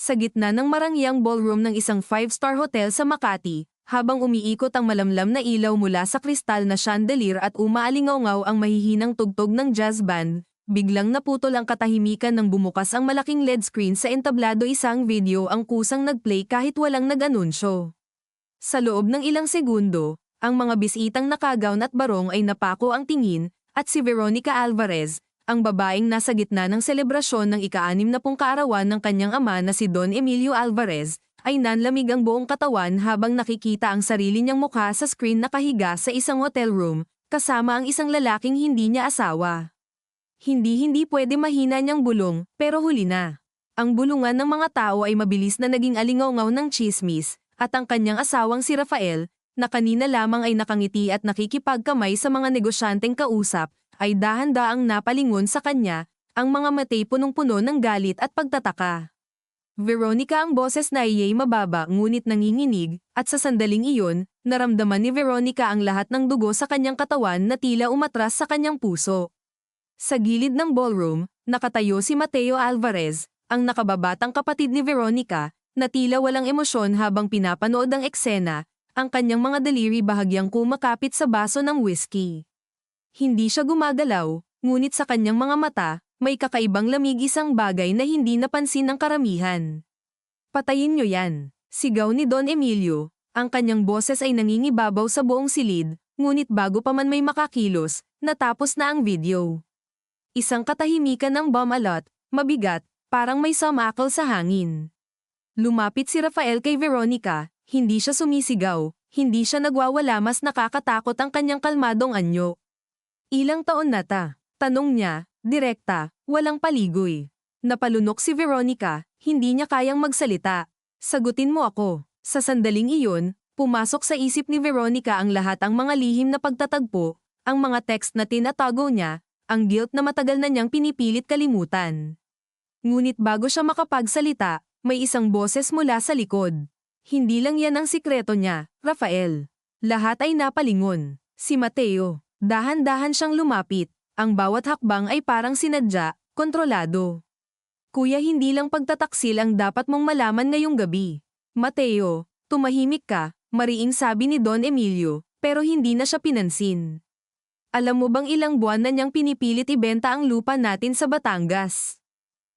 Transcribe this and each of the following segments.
Sa gitna ng marangyang ballroom ng isang 5-star hotel sa Makati, habang umiikot ang malamlam na ilaw mula sa kristal na chandelier at umaalingaw-ngaw ang mahihinang tugtog ng jazz band, biglang naputol ang katahimikan nang bumukas ang malaking LED screen sa entablado. Isang video ang kusang nagplay kahit walang nag-anunsyo. Sa loob ng ilang segundo, ang mga bisitang nakagown at barong ay napako ang tingin, at si Veronica Alvarez, ang babaeng nasa gitna ng selebrasyon ng ika-60 kaarawan ng kanyang ama na si Don Emilio Alvarez, ay nanlamig ang buong katawan habang nakikita ang sarili niyang mukha sa screen nakahiga sa isang hotel room, kasama ang isang lalaking hindi niya asawa. Hindi pwede mahina niyang bulong, pero huli na. Ang bulungan ng mga tao ay mabilis na naging alingaw-ngaw ng tsismis, at ang kanyang asawang si Rafael, na kanina lamang ay nakangiti at nakikipagkamay sa mga negosyanteng kausap, ay dahan-daang napalingon sa kanya, ang mga mata'y punong-puno ng galit at pagtataka. Veronica, ang boses na iya'y mababa ngunit nanginginig, at sa sandaling iyon, naramdaman ni Veronica ang lahat ng dugo sa kanyang katawan na tila umatras sa kanyang puso. Sa gilid ng ballroom, nakatayo si Mateo Alvarez, ang nakababatang kapatid ni Veronica, na tila walang emosyon habang pinapanood ang eksena, ang kanyang mga daliri bahagyang kumakapit sa baso ng whiskey. Hindi siya gumagalaw, ngunit sa kanyang mga mata, may kakaibang lamig, isang bagay na hindi napansin ng karamihan. "Patayin niyo yan," sigaw ni Don Emilio, ang kanyang boses ay nangingibabaw sa buong silid, ngunit bago pa man may makakilos, natapos na ang video. Isang katahimikan ng bumalot, mabigat, parang may sumakal sa hangin. Lumapit si Rafael kay Veronica, hindi siya sumisigaw, hindi siya nagwawala, mas nakakatakot ang kanyang kalmadong anyo. "Ilang taon na ta?" tanong niya, direkta, walang paligoy. Napalunok si Veronica, hindi niya kayang magsalita. "Sagutin mo ako." Sa sandaling iyon, pumasok sa isip ni Veronica ang lahat, ang mga lihim na pagtatagpo, ang mga text na tinatago niya, ang guilt na matagal na niyang pinipilit kalimutan. Ngunit bago siya makapagsalita, may isang boses mula sa likod. "Hindi lang yan ang sikreto niya, Rafael." Lahat ay napalingon. Si Mateo. Dahan-dahan siyang lumapit. Ang bawat hakbang ay parang sinadya, kontrolado. "Kuya, hindi lang pagtataksil ang dapat mong malaman ngayong gabi." "Mateo, tumahimik ka," mariing sabi ni Don Emilio, pero hindi na siya pinansin. "Alam mo bang ilang buwan na niyang pinipilit ibenta ang lupa natin sa Batangas?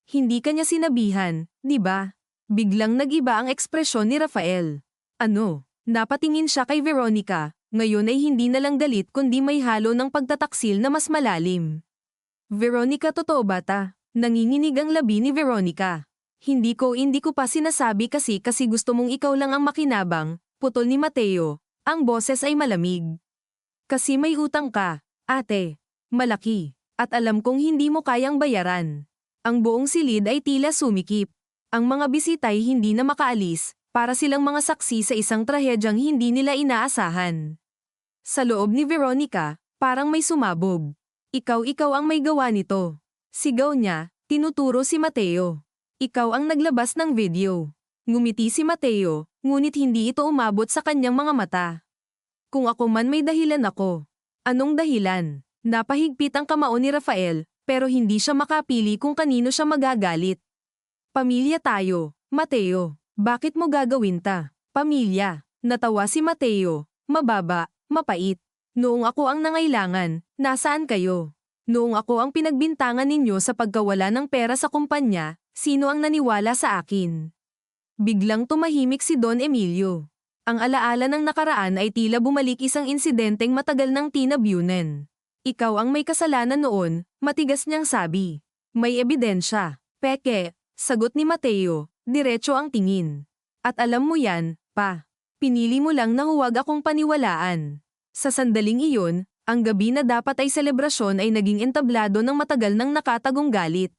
Hindi ka niya sinabihan, di ba?" Biglang nag-iba ang ekspresyon ni Rafael. "Ano?" Napatingin siya kay Veronica, ngayon ay hindi na lang galit kundi may halo ng pagtataksil na mas malalim. "Veronica, totoo ba ta?" Nanginginig ang labi ni Veronica. Hindi ko pa sinasabi kasi gusto mong ikaw lang ang makinabang," putol ni Mateo, ang boses ay malamig. "Kasi may utang ka, ate. Malaki. At alam kong hindi mo kayang bayaran." Ang buong silid ay tila sumikip. Ang mga bisita'y hindi na makaalis, para silang mga saksi sa isang trahedyang hindi nila inaasahan. Sa loob ni Veronica, parang may sumabog. Ikaw ang may gawa nito." Sigaw niya, tinuturo si Mateo. "Ikaw ang naglabas ng video." Ngumiti si Mateo, ngunit hindi ito umabot sa kanyang mga mata. "Kung ako man, may dahilan ako." "Anong dahilan?" Napahigpit ang kamao ni Rafael, pero hindi siya makapili kung kanino siya magagalit. "Pamilya tayo, Mateo. Bakit mo gagawin ta?" "Pamilya." Natawa si Mateo, mababa, mapait. "Noong ako ang nangailangan, nasaan kayo? Noong ako ang pinagbintangan ninyo sa pagkawala ng pera sa kumpanya, sino ang naniwala sa akin?" Biglang tumahimik si Don Emilio. Ang alaala ng nakaraan ay tila bumalik, isang insidenteng matagal nang tinabyunan. "Ikaw ang may kasalanan noon," matigas niyang sabi. "May ebidensya." "Peke," sagot ni Mateo, diretso ang tingin. "At alam mo yan, pa. Pinili mo lang na huwag akong paniwalaan." Sa sandaling iyon, ang gabi na dapat ay selebrasyon ay naging entablado ng matagal nang nakatagong galit.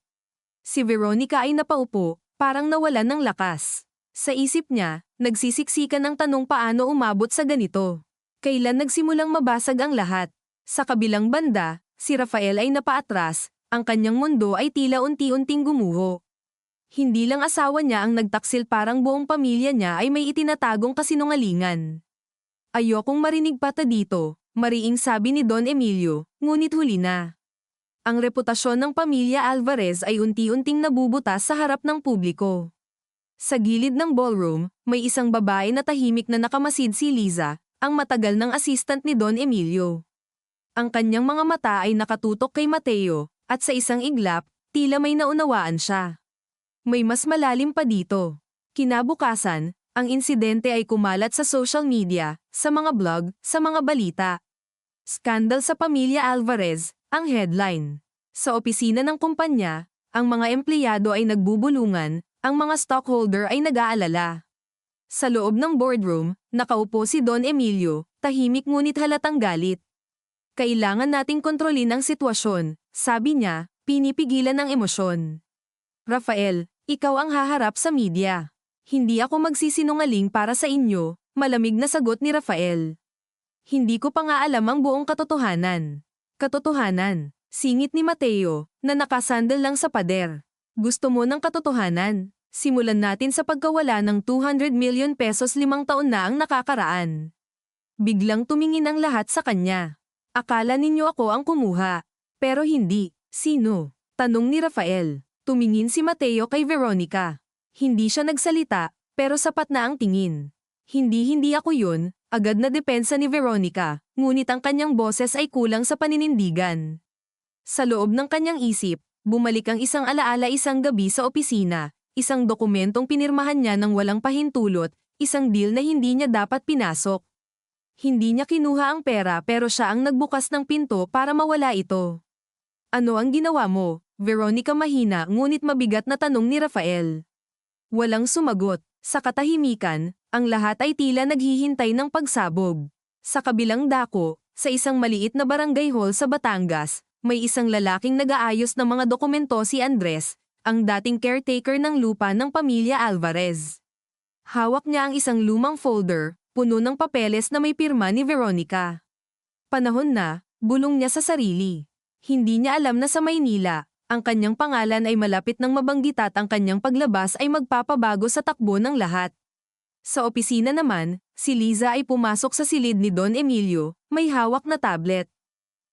Si Veronica ay napaupo, parang nawalan ng lakas. Sa isip niya, nagsisiksikan ng tanong, paano umabot sa ganito? Kailan nagsimulang mabasag ang lahat? Sa kabilang banda, si Rafael ay napaatras, ang kanyang mundo ay tila unti-unting gumuho. Hindi lang asawa niya ang nagtaksil, parang buong pamilya niya ay may itinatagong kasinungalingan. "Ayokong marinig pa ta dito," mariing sabi ni Don Emilio, ngunit huli na. Ang reputasyon ng pamilya Alvarez ay unti-unting nabubutas sa harap ng publiko. Sa gilid ng ballroom, may isang babae na tahimik na nakamasid si Liza, ang matagal ng assistant ni Don Emilio. Ang kanyang mga mata ay nakatutok kay Mateo, at sa isang iglap, tila may naunawaan siya. May mas malalim pa dito. Kinabukasan, ang insidente ay kumalat sa social media, sa mga blog, sa mga balita. Skandal sa pamilya Alvarez, ang headline. Sa opisina ng kumpanya, ang mga empleyado ay nagbubulungan, ang mga stockholder ay nag-aalala. Sa loob ng boardroom, nakaupo si Don Emilio, tahimik ngunit halatang galit. Kailangan nating kontrolin ang sitwasyon, sabi niya, pinipigilan ang emosyon. Rafael, ikaw ang haharap sa media. Hindi ako magsisinungaling para sa inyo, malamig na sagot ni Rafael. Hindi ko pa nga alam ang buong katotohanan. Katotohanan, singit ni Mateo, na nakasandal lang sa pader. Gusto mo ng katotohanan? Simulan natin sa pagkawala ng 200 million pesos 5 taon na ang nakakaraan. Biglang tumingin ang lahat sa kanya. Akala ninyo ako ang kumuha. Pero hindi. Sino? Tanong ni Rafael. Tumingin si Mateo kay Veronica. Hindi siya nagsalita, pero sapat na ang tingin. Hindi ako yun, agad na depensa ni Veronica, ngunit ang kanyang boses ay kulang sa paninindigan. Sa loob ng kanyang isip, bumalik ang isang alaala isang gabi sa opisina, isang dokumentong pinirmahan niya ng walang pahintulot, isang deal na hindi niya dapat pinasok. Hindi niya kinuha ang pera pero siya ang nagbukas ng pinto para mawala ito. Ano ang ginawa mo? Veronica mahina ngunit mabigat na tanong ni Rafael. Walang sumagot. Sa katahimikan, ang lahat ay tila naghihintay ng pagsabog. Sa kabilang dako, sa isang maliit na barangay hall sa Batangas, may isang lalaking nag-aayos ng mga dokumento si Andres, ang dating caretaker ng lupa ng pamilya Alvarez. Hawak niya ang isang lumang folder, puno ng papeles na may pirma ni Veronica. Panahon na, bulong niya sa sarili. Hindi niya alam na sa Maynila, ang kanyang pangalan ay malapit ng mabanggit at ang kanyang paglabas ay magpapabago sa takbo ng lahat. Sa opisina naman, si Liza ay pumasok sa silid ni Don Emilio, may hawak na tablet.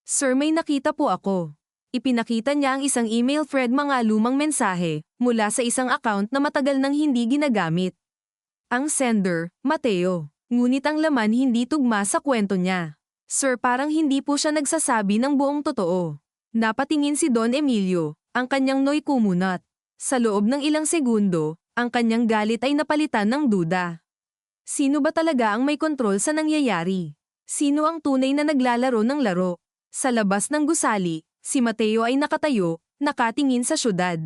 Sir, may nakita po ako. Ipinakita niya ang isang email thread mga lumang mensahe, mula sa isang account na matagal nang hindi ginagamit. Ang sender, Mateo. Ngunit ang laman hindi tugma sa kwento niya. Sir, parang hindi po siya nagsasabi ng buong totoo. Napatingin si Don Emilio, ang kanyang noy kumunat. Sa loob ng ilang segundo, ang kanyang galit ay napalitan ng duda. Sino ba talaga ang may kontrol sa nangyayari? Sino ang tunay na naglalaro ng laro? Sa labas ng gusali, si Mateo ay nakatayo, nakatingin sa syudad.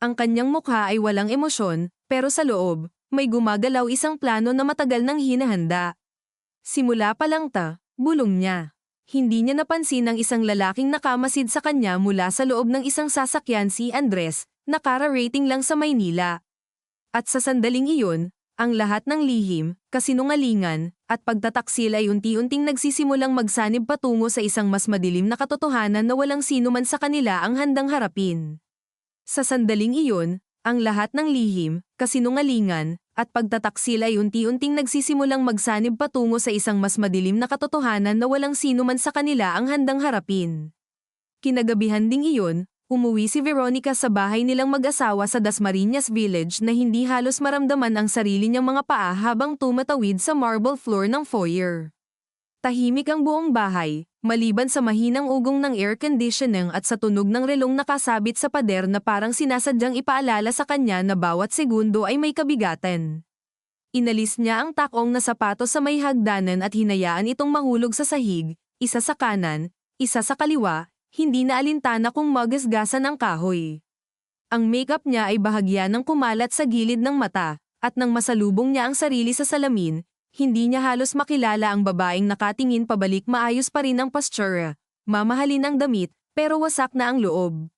Ang kanyang mukha ay walang emosyon, pero sa loob, may gumagalaw isang plano na matagal nang hinahanda. Simula pa lang bulong niya. Hindi niya napansin ang isang lalaking nakamasid sa kanya mula sa loob ng isang sasakyan si Andres, nakara-rating lang sa Maynila. At sa sandaling iyon, ang lahat ng lihim, kasinungalingan, at pagtataksil ay unti-unting nagsisimulang magsanib patungo sa isang mas madilim na katotohanan na walang sino man sa kanila ang handang harapin. Sa sandaling iyon, ang lahat ng lihim, kasinungalingan, at pagtataksil ay unti-unting nagsisimulang magsanib patungo sa isang mas madilim na katotohanan na walang sino man sa kanila ang handang harapin. Kinagabihan ding iyon, umuwi si Veronica sa bahay nilang mag-asawa sa Dasmariñas Village na hindi halos maramdaman ang sarili niyang mga paa habang tumatawid sa marble floor ng foyer. Tahimik ang buong bahay, maliban sa mahinang ugong ng air conditioning at sa tunog ng relong nakasabit sa pader na parang sinasadyang ipaalala sa kanya na bawat segundo ay may kabigatan. Inalis niya ang takong na sapatos sa may hagdanan at hinayaan itong mahulog sa sahig, isa sa kanan, isa sa kaliwa, hindi na alintana kung magasgasan ang kahoy. Ang makeup niya ay bahagya ng kumalat sa gilid ng mata, at nang masalubong niya ang sarili sa salamin, hindi niya halos makilala ang babaeng nakatingin pabalik. Maayos pa rin ang posture, mamahalin ang damit, pero wasak na ang loob.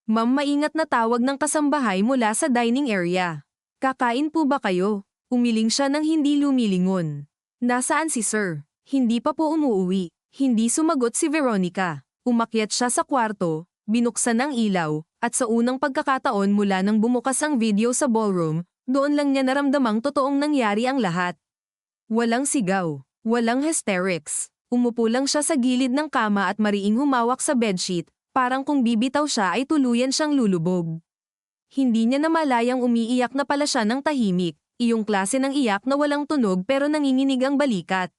Ma'am, maingat na tawag ng kasambahay mula sa dining area. Kakain po ba kayo? Umiling siya nang hindi lumilingon. Nasaan si Sir? Hindi pa po umuuwi. Hindi sumagot si Veronica. Umakyat siya sa kwarto, binuksan ang ilaw, at sa unang pagkakataon mula nang bumukas ang video sa ballroom, doon lang niya naramdamang totoong nangyari ang lahat. Walang sigaw, walang hysterics. Umupo lang siya sa gilid ng kama at mariing humawak sa bedsheet, parang kung bibitaw siya ay tuluyan siyang lulubog. Hindi niya namalayang umiiyak na pala siya ng tahimik, iyong klase ng iyak na walang tunog pero nanginginig ang balikat.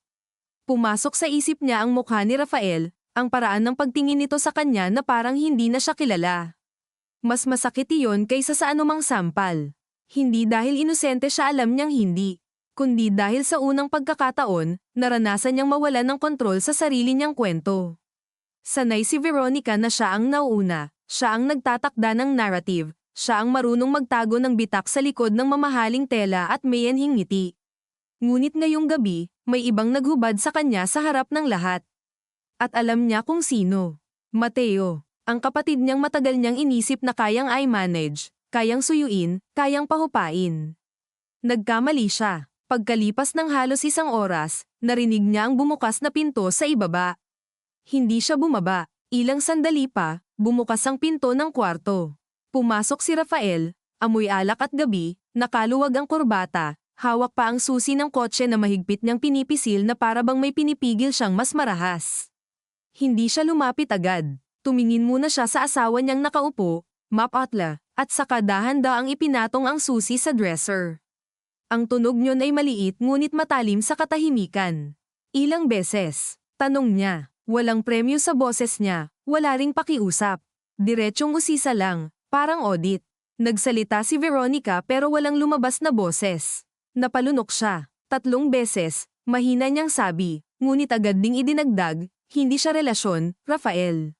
Pumasok sa isip niya ang mukha ni Rafael, ang paraan ng pagtingin nito sa kanya na parang hindi na siya kilala. Mas masakit iyon kaysa sa anumang sampal. Hindi dahil inosente siya, alam niyang hindi, kundi dahil sa unang pagkakataon, naranasan niyang mawalan ng kontrol sa sarili niyang kwento. Sanay si Veronica na siya ang nauuna, siya ang nagtatakda ng narrative, siya ang marunong magtago ng bitak sa likod ng mamahaling tela at may anhing ngiti. Ngunit ngayong gabi, may ibang naghubad sa kanya sa harap ng lahat. At alam niya kung sino. Mateo, ang kapatid niyang matagal niyang inisip na kayang i-manage, kayang suyuin, kayang pahupain. Nagkamali siya. Pagkalipas ng halos isang oras, narinig niya ang bumukas na pinto sa ibaba. Hindi siya bumaba. Ilang sandali pa, bumukas ang pinto ng kwarto. Pumasok si Rafael, amoy alak at gabi, nakaluwag ang kurbata, hawak pa ang susi ng kotse na mahigpit niyang pinipisil na para bang may pinipigil siyang mas marahas. Hindi siya lumapit agad. Tumingin muna siya sa asawa niyang nakaupo, mapatla, at saka dahan-daang ipinatong ang susi sa dresser. Ang tunog niyon ay maliit ngunit matalim sa katahimikan. Ilang beses, tanong niya, walang premyo sa boses niya, wala ring pakiusap. Diretsong usisa lang. Parang audit. Nagsalita si Veronica pero walang lumabas na boses. Napalunok siya. 3 beses, mahina niyang sabi, ngunit agad ding idinagdag, hindi siya relasyon, Rafael.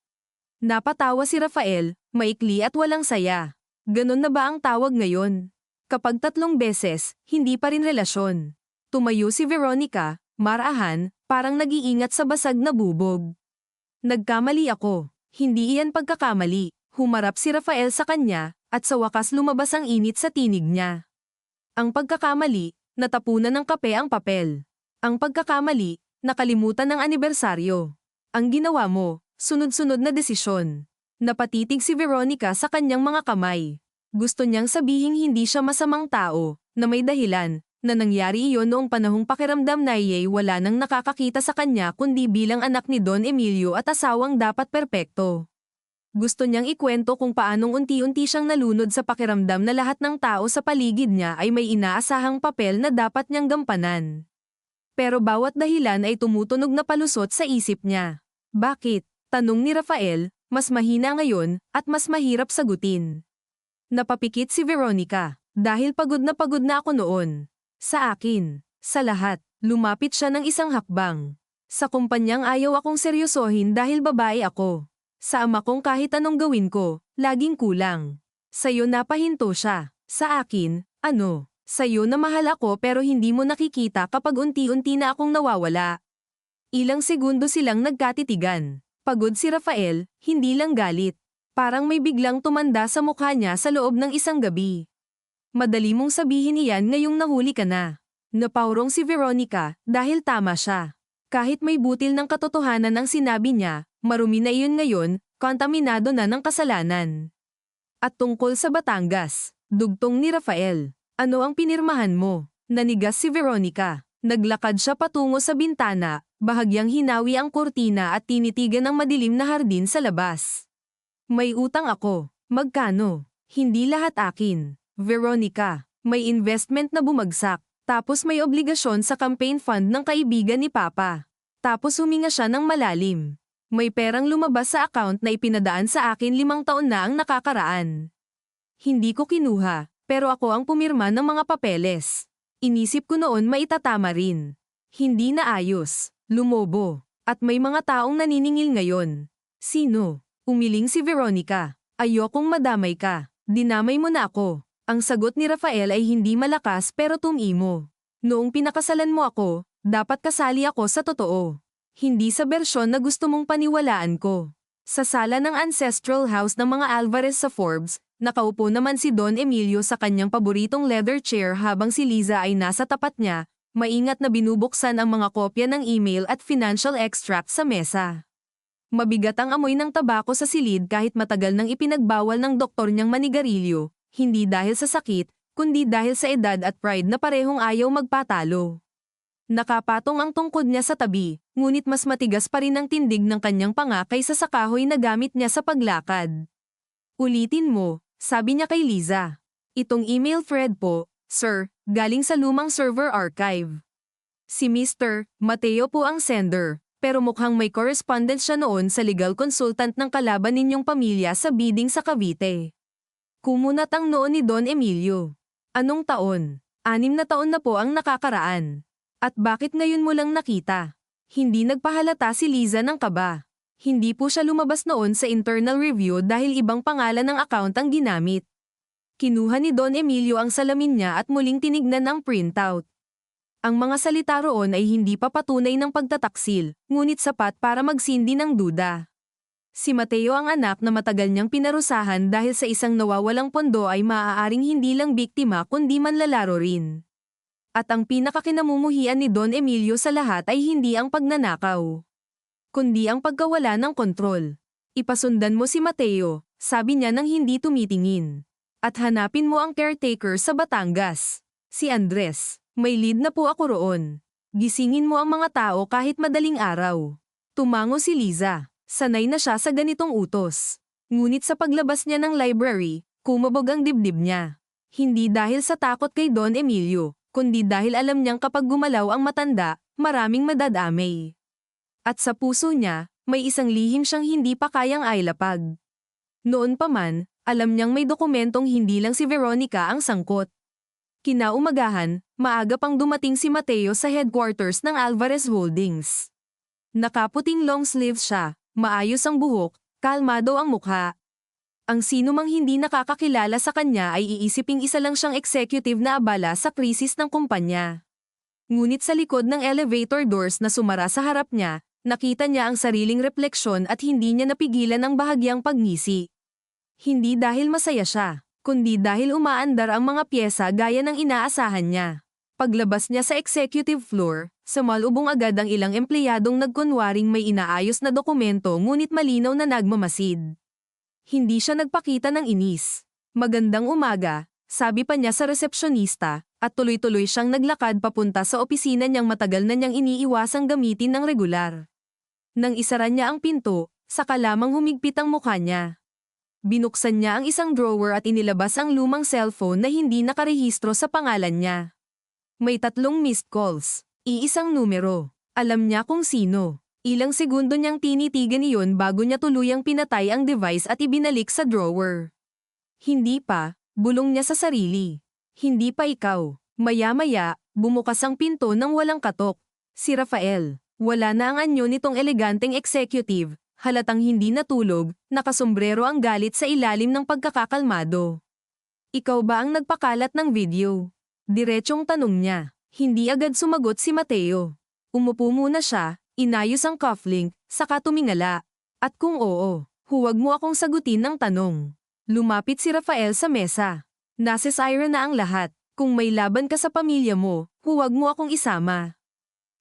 Napatawa si Rafael, maikli at walang saya. Ganon na ba ang tawag ngayon? Kapag 3 beses, hindi pa rin relasyon. Tumayo si Veronica, marahan, parang nag-iingat sa basag na bubog. Nagkamali ako. Hindi iyan pagkakamali. Humarap si Rafael sa kanya, at sa wakas lumabas ang init sa tinig niya. Ang pagkakamali, natapunan ng kape ang papel. Ang pagkakamali, nakalimutan ng anibersaryo. Ang ginawa mo, sunod-sunod na desisyon. Napatitig si Veronica sa kanyang mga kamay. Gusto niyang sabihing hindi siya masamang tao, na may dahilan, na nangyari iyon noong panahong pakiramdam na wala nang nakakakita sa kanya kundi bilang anak ni Don Emilio at asawang dapat perpekto. Gusto niyang ikwento kung paanong unti-unti siyang nalunod sa pakiramdam na lahat ng tao sa paligid niya ay may inaasahang papel na dapat niyang gampanan. Pero bawat dahilan ay tumutunog na palusot sa isip niya. Bakit? Tanong ni Rafael, mas mahina ngayon, at mas mahirap sagutin. Napapikit si Veronica, dahil pagod na ako noon. Sa akin, sa lahat, lumapit siya ng isang hakbang. Sa kumpanyang ayaw akong seryosohin dahil babae ako. Sa ama kong kahit anong gawin ko, laging kulang. Sa'yo napahinto siya. Sa akin, ano? Sa'yo na mahal ako pero hindi mo nakikita kapag unti-unti na akong nawawala. Ilang segundo silang nagkatitigan. Pagod si Rafael, hindi lang galit. Parang may biglang tumanda sa mukha niya sa loob ng isang gabi. Madali mong sabihin iyan ngayong nahuli ka na. Napaurong si Veronica dahil tama siya. Kahit may butil ng katotohanan ang sinabi niya, marumi na iyon ngayon, kontaminado na ng kasalanan. At tungkol sa Batangas, dugtong ni Rafael, ano ang pinirmahan mo? Nanigas si Veronica. Naglakad siya patungo sa bintana, bahagyang hinawi ang kurtina at tinitigan ang madilim na hardin sa labas. May utang ako. Magkano? Hindi lahat akin. Veronica, may investment na bumagsak. Tapos may obligasyon sa campaign fund ng kaibigan ni Papa. Tapos huminga siya ng malalim. May perang lumabas sa account na ipinadaan sa akin 5 taon na ang nakakaraan. Hindi ko kinuha, pero ako ang pumirma ng mga papeles. Inisip ko noon maitatama rin. Hindi na ayos, lumobo, at may mga taong naniningil ngayon. Sino? Umiling si Veronica. Ayokong madamay ka. Dinamay mo na ako. Ang sagot ni Rafael ay hindi malakas pero tumimo. Noong pinakasalan mo ako, dapat kasali ako sa totoo. Hindi sa bersyon na gusto mong paniwalaan ko. Sa sala ng ancestral house ng mga Alvarez sa Forbes, nakaupo naman si Don Emilio sa kanyang paboritong leather chair habang si Liza ay nasa tapat niya, maingat na binubuksan ang mga kopya ng email at financial extract sa mesa. Mabigat ang amoy ng tabako sa silid kahit matagal nang ipinagbawal ng doktor niyang manigarilyo. Hindi dahil sa sakit, kundi dahil sa edad at pride na parehong ayaw magpatalo. Nakapatong ang tungkod niya sa tabi, ngunit mas matigas pa rin ang tindig ng kanyang panga kaysa sa kahoy na gamit niya sa paglakad. Ulitin mo, Sabi niya kay Liza. Itong email thread po, sir, galing sa lumang server archive. Si Mr. Mateo po ang sender, pero mukhang may correspondence siya noon sa legal consultant ng kalaban ninyong pamilya sa bidding sa Cavite. Kumunat ang noon ni Don Emilio. Anong taon? 6 na taon na po ang nakakaraan. At bakit ngayon mo lang nakita? Hindi nagpahalata si Liza ng kaba. Hindi po siya lumabas noon sa internal review dahil ibang pangalan ng account ang ginamit. Kinuha ni Don Emilio ang salamin niya at muling tinignan ang printout. Ang mga salita roon ay hindi pa patunay ng pagtataksil, ngunit sapat para magsindi ng duda. Si Mateo ang anak na matagal niyang pinarusahan dahil sa isang nawawalang pondo ay maaaring hindi lang biktima kundi manlalaro rin. At ang pinakakinamumuhian ni Don Emilio sa lahat ay hindi ang pagnanakaw, kundi ang pagkawala ng kontrol. Ipasundan mo si Mateo, sabi niya nang hindi tumitingin. At hanapin mo ang caretaker sa Batangas. Si Andres, may lead na po ako roon. Gisingin mo ang mga tao kahit madaling araw. Tumango si Liza, sanay na siya sa ganitong utos. Ngunit sa paglabas niya ng library, kumabog ang dibdib niya. Hindi dahil sa takot kay Don Emilio, kundi dahil alam niyang kapag gumalaw ang matanda, maraming madadamay. At sa puso niya, may isang lihim siyang hindi pa kayang ailapag. Noon pa man, alam niyang may dokumentong hindi lang si Veronica ang sangkot. Kinaumagahan, maaga pang dumating si Mateo sa headquarters ng Alvarez Holdings. Nakaputing long sleeves siya, maayos ang buhok, kalmado ang mukha. Ang sino mang hindi nakakakilala sa kanya ay iisiping isa lang siyang executive na abala sa krisis ng kumpanya. Ngunit sa likod ng elevator doors na sumara sa harap niya, nakita niya ang sariling refleksyon at hindi niya napigilan ang bahagyang pagngisi. Hindi dahil masaya siya, kundi dahil umaandar ang mga pyesa gaya ng inaasahan niya. Paglabas niya sa executive floor, sumalubong agad ang ilang empleyadong nagkunwaring may inaayos na dokumento ngunit malinaw na nagmamasid. Hindi siya nagpakita ng inis. Magandang umaga, sabi pa niya sa resepsyonista, at tuloy-tuloy siyang naglakad papunta sa opisina niyang matagal na niyang iniiwasang gamitin ng regular. Nang isara niya ang pinto, saka lamang humigpit ang mukha niya. Binuksan niya ang isang drawer at inilabas ang lumang cellphone na hindi nakarehistro sa pangalan niya. May 3 missed calls, iisang numero. Alam niya kung sino. Ilang segundo niyang tinitigan iyon bago niya tuluyang pinatay ang device at ibinalik sa drawer. Hindi pa, bulong niya sa sarili. Hindi pa ikaw. Maya-maya, bumukas ang pinto nang walang katok. Si Rafael. Wala na ang anyo nitong eleganteng executive. Halatang hindi natulog, nakasombrero ang galit sa ilalim ng pagkakakalmado. Ikaw ba ang nagpakalat ng video? Diretsong tanong niya. Hindi agad sumagot si Mateo. Umupo muna siya, inayos ang cufflink, saka tumingala. At kung oo, huwag mo akong sagutin ng tanong. Lumapit si Rafael sa mesa. Nasisira na ang lahat. Kung may laban ka sa pamilya mo, huwag mo akong isama.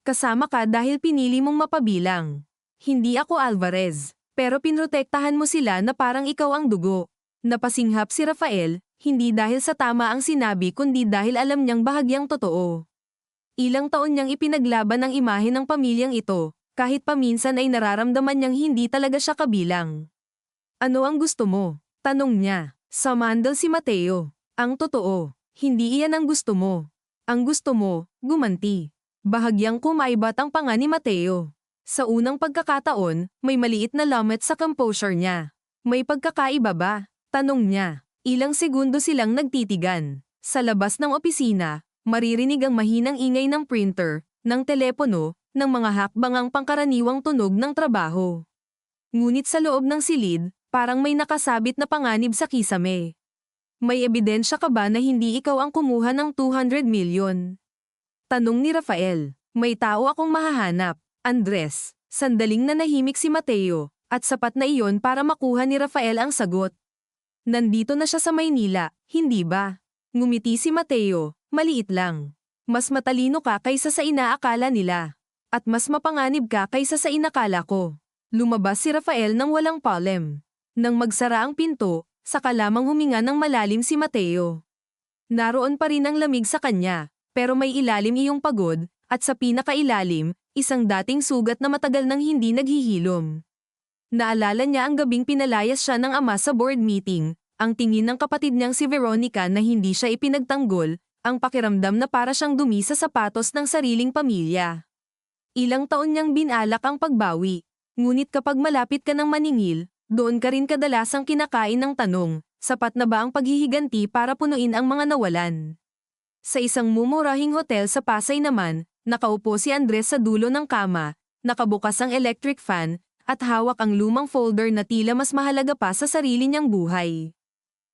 Kasama ka dahil pinili mong mapabilang. Hindi ako Alvarez, pero pinrotektahan mo sila na parang ikaw ang dugo. Napasinghap si Rafael, hindi dahil sa tama ang sinabi kundi dahil alam niyang bahagyang totoo. Ilang taon niyang ipinaglaban ang imahe ng pamilyang ito, kahit paminsan ay nararamdaman niyang hindi talaga siya kabilang. Ano ang gusto mo? Tanong niya. Sumandal si Mateo. Ang totoo, hindi iyan ang gusto mo. Ang gusto mo, gumanti. Bahagyang kumaibat ang panga ni Mateo. Sa unang pagkakataon, may maliit na lamat sa composure niya. May pagkakaiba ba? Tanong niya. Ilang segundo silang nagtitigan. Sa labas ng opisina, maririnig ang mahinang ingay ng printer, ng telepono, ng mga hakbangang pangkaraniwang tunog ng trabaho. Ngunit sa loob ng silid, parang may nakasabit na panganib sa kisame. May ebidensya ka ba na hindi ikaw ang kumuha ng 200 milyon? Tanong ni Rafael. May tao akong mahahanap, Andres. Sandaling nanahimik si Mateo, at sapat na iyon para makuha ni Rafael ang sagot. Nandito na siya sa Maynila, hindi ba? Ngumiti si Mateo. Maliit lang. Mas matalino ka kaysa sa inaakala nila. At mas mapanganib ka kaysa sa inakala ko. Lumabas si Rafael nang walang palem. Nang magsara ang pinto, saka lamang huminga ng malalim si Mateo. Naroon pa rin ang lamig sa kanya, pero may ilalim iyong pagod, at sa pinakailalim, isang dating sugat na matagal nang hindi naghihilom. Naalala niya ang gabing pinalayas siya ng ama sa board meeting, Ang tingin ng kapatid niyang si Veronica na hindi siya ipinagtanggol, ang pakiramdam na para siyang dumi sa sapatos ng sariling pamilya. Ilang taon niyang binalak ang pagbawi. Ngunit kapag malapit ka ng maningil, doon ka rin kadalasang kinakain ng tanong, sapat na ba ang paghihiganti para punuin ang mga nawalan? Sa isang mumurahing hotel sa Pasay naman, nakaupo si Andres sa dulo ng kama, nakabukas ang electric fan, at hawak ang lumang folder na tila mas mahalaga pa sa sarili niyang buhay.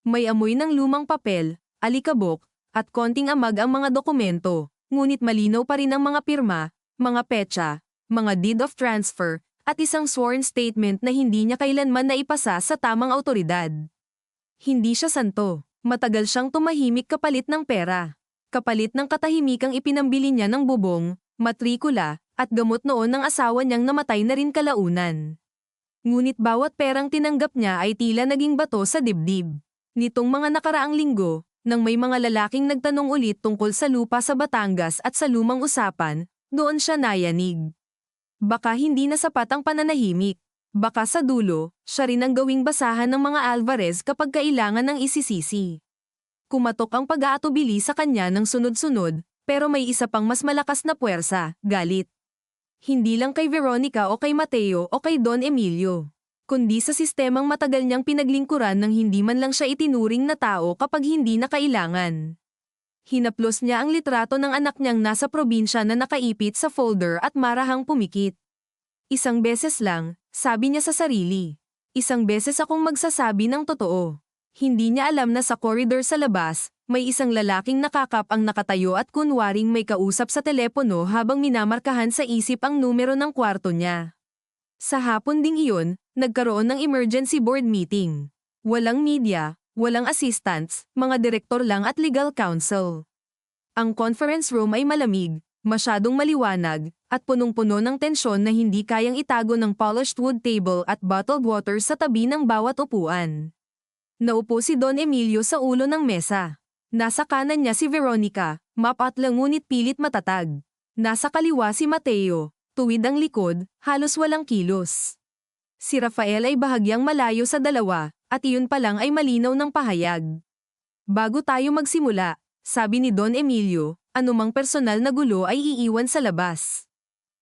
May amoy ng lumang papel, alikabok, at konting amag ang mga dokumento, ngunit malinaw pa rin ang mga pirma, mga petsa, mga deed of transfer, at isang sworn statement na hindi niya kailanman naipasa sa tamang autoridad. Hindi siya santo. Matagal siyang tumahimik kapalit ng pera. Kapalit ng katahimikang ipinambili niya ng bubong, matrikula, at gamot noon ng asawa niyang namatay na rin kalaunan. Ngunit bawat perang tinanggap niya ay tila naging bato sa dibdib. Nitong mga nakaraang linggo, nang may mga lalaking nagtanong ulit tungkol sa lupa sa Batangas at sa lumang usapan, doon siya nayanig. Baka hindi na sapat ang pananahimik. Baka sa dulo, siya rin ang gawing basahan ng mga Alvarez kapag kailangan ng isisisi. Kumatok ang pag-aatubili sa kanya ng sunod-sunod, pero may isa pang mas malakas na puwersa, galit. Hindi lang kay Veronica o kay Mateo o kay Don Emilio, kundi sa sistemang matagal niyang pinaglingkuran nang hindi man lang siya itinuring na tao kapag hindi na kailangan. Hinaplos niya ang litrato ng anak niyang nasa probinsya na nakaipit sa folder at marahang pumikit. Isang beses lang, sabi niya sa sarili. Isang beses akong magsasabi ng totoo. Hindi niya alam na sa koridor sa labas, may isang lalaking nakakap ang nakatayo at kunwaring may kausap sa telepono habang minamarkahan sa isip ang numero ng kwarto niya. Sa hapon ding iyon, nagkaroon ng emergency board meeting. Walang media, walang assistants, mga direktor lang at legal counsel. Ang conference room ay malamig, masyadong maliwanag, at punong-puno ng tensyon na hindi kayang itago ng polished wood table at bottled water sa tabi ng bawat upuan. Naupo si Don Emilio sa ulo ng mesa. Nasa kanan niya si Veronica, mapatlang ngunit pilit matatag. Nasa kaliwa si Mateo, tuwid ang likod, halos walang kilos. Si Rafael ay bahagyang malayo sa dalawa, at iyon pa lang ay malinaw ng pahayag. Bago tayo magsimula, sabi ni Don Emilio, anumang personal na gulo ay iiwan sa labas.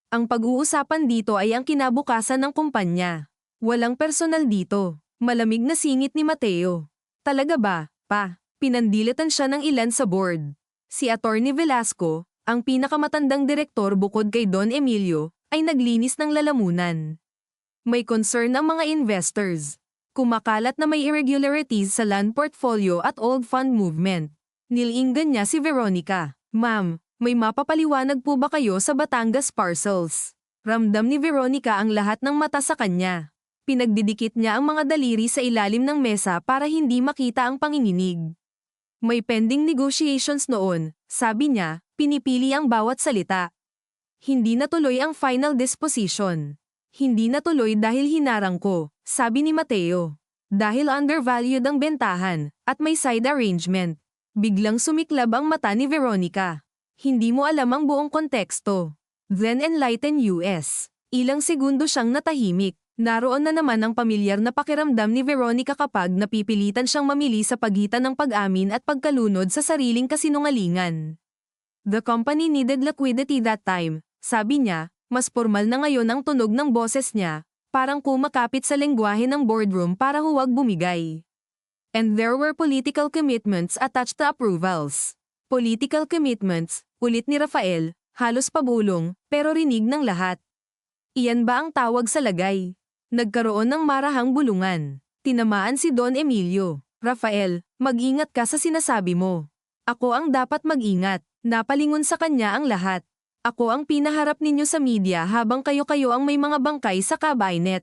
Ang pag-uusapan dito ay ang kinabukasan ng kumpanya. Walang personal dito. Malamig na singit ni Mateo. Talaga ba, pa? Pinandilitan siya ng ilan sa board. Si Attorney Velasco, ang pinakamatandang direktor bukod kay Don Emilio, ay naglinis ng lalamunan. May concern ang mga investors. Kumakalat na may irregularities sa land portfolio at old fund movement. Nilinggan niya si Veronica. Ma'am, may mapapaliwanag po ba kayo sa Batangas parcels? Ramdam ni Veronica ang lahat ng mata sa kanya. Pinagdidikit niya ang mga daliri sa ilalim ng mesa para hindi makita ang panginginig. May pending negotiations noon, sabi niya, pinipili ang bawat salita. Hindi natuloy ang final disposition. Hindi natuloy dahil hinarang ko, sabi ni Mateo. Dahil undervalued ang bentahan, at may side arrangement. Biglang sumiklab ang mata ni Veronica. Hindi mo alam ang buong konteksto. Then enlighten US. Ilang segundo siyang natahimik. Naroon na naman ang pamilyar na pakiramdam ni Veronica kapag napipilitan siyang mamili sa pagitan ng pag-amin at pagkalunod sa sariling kasinungalingan. The company needed liquidity that time, sabi niya, mas formal na ngayon ang tunog ng boses niya, parang kumakapit sa lengguwahe ng boardroom para huwag bumigay. And there were political commitments attached to approvals. Political commitments, ulit ni Rafael, halos pabulong, pero rinig ng lahat. Iyan ba ang tawag sa lagay? Nagkaroon ng marahang bulungan. Tinamaan si Don Emilio. Rafael, mag-ingat ka sa sinasabi mo. Ako ang dapat mag-ingat. Napalingon sa kanya ang lahat. Ako ang pinaharap ninyo sa media habang kayo-kayo ang may mga bangkay sa kabinet.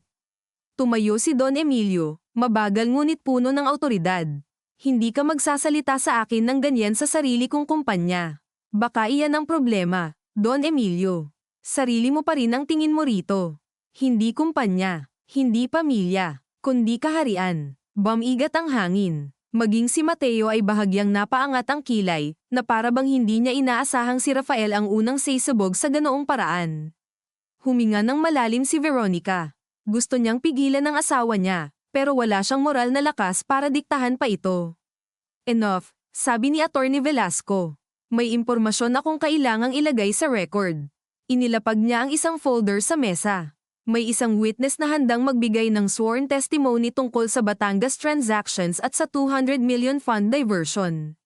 Tumayo si Don Emilio, mabagal ngunit puno ng autoridad. Hindi ka magsasalita sa akin ng ganyan sa sarili kong kumpanya. Baka iyan ang problema, Don Emilio. Sarili mo pa rin ang tingin mo rito. Hindi kumpanya. Hindi pamilya, kundi kaharian. Bumigat ang hangin. Maging si Mateo ay bahagyang napaangat ang kilay, na para bang hindi niya inaasahang si Rafael ang unang saysabog sa ganoong paraan. Huminga ng malalim si Veronica. Gusto niyang pigilan ang asawa niya, pero wala siyang moral na lakas para diktahan pa ito. Enough, sabi ni Attorney Velasco. May impormasyon akong kailangang ilagay sa record. Inilapag niya ang isang folder sa mesa. May isang witness na handang magbigay ng sworn testimony tungkol sa Batangas transactions at sa 200 million fund diversion.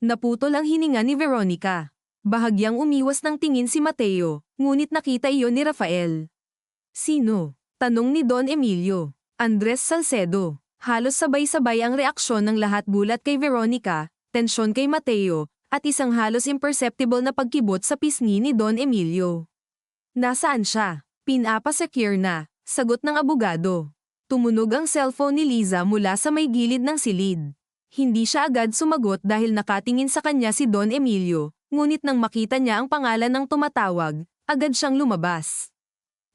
Naputol ang hininga ni Veronica. Bahagyang umiwas ng tingin si Mateo, ngunit nakita iyon ni Rafael. Sino? Tanong ni Don Emilio. Andres Salcedo. Halos sabay-sabay ang reaksyon ng lahat bulat kay Veronica, tensyon kay Mateo, at isang halos imperceptible na pagkibot sa pisngi ni Don Emilio. Nasaan siya? Pinapa-secure na, sagot ng abogado. Tumunog ang cellphone ni Liza mula sa may gilid ng silid. Hindi siya agad sumagot dahil nakatingin sa kanya si Don Emilio, ngunit nang makita niya ang pangalan ng tumatawag, agad siyang lumabas.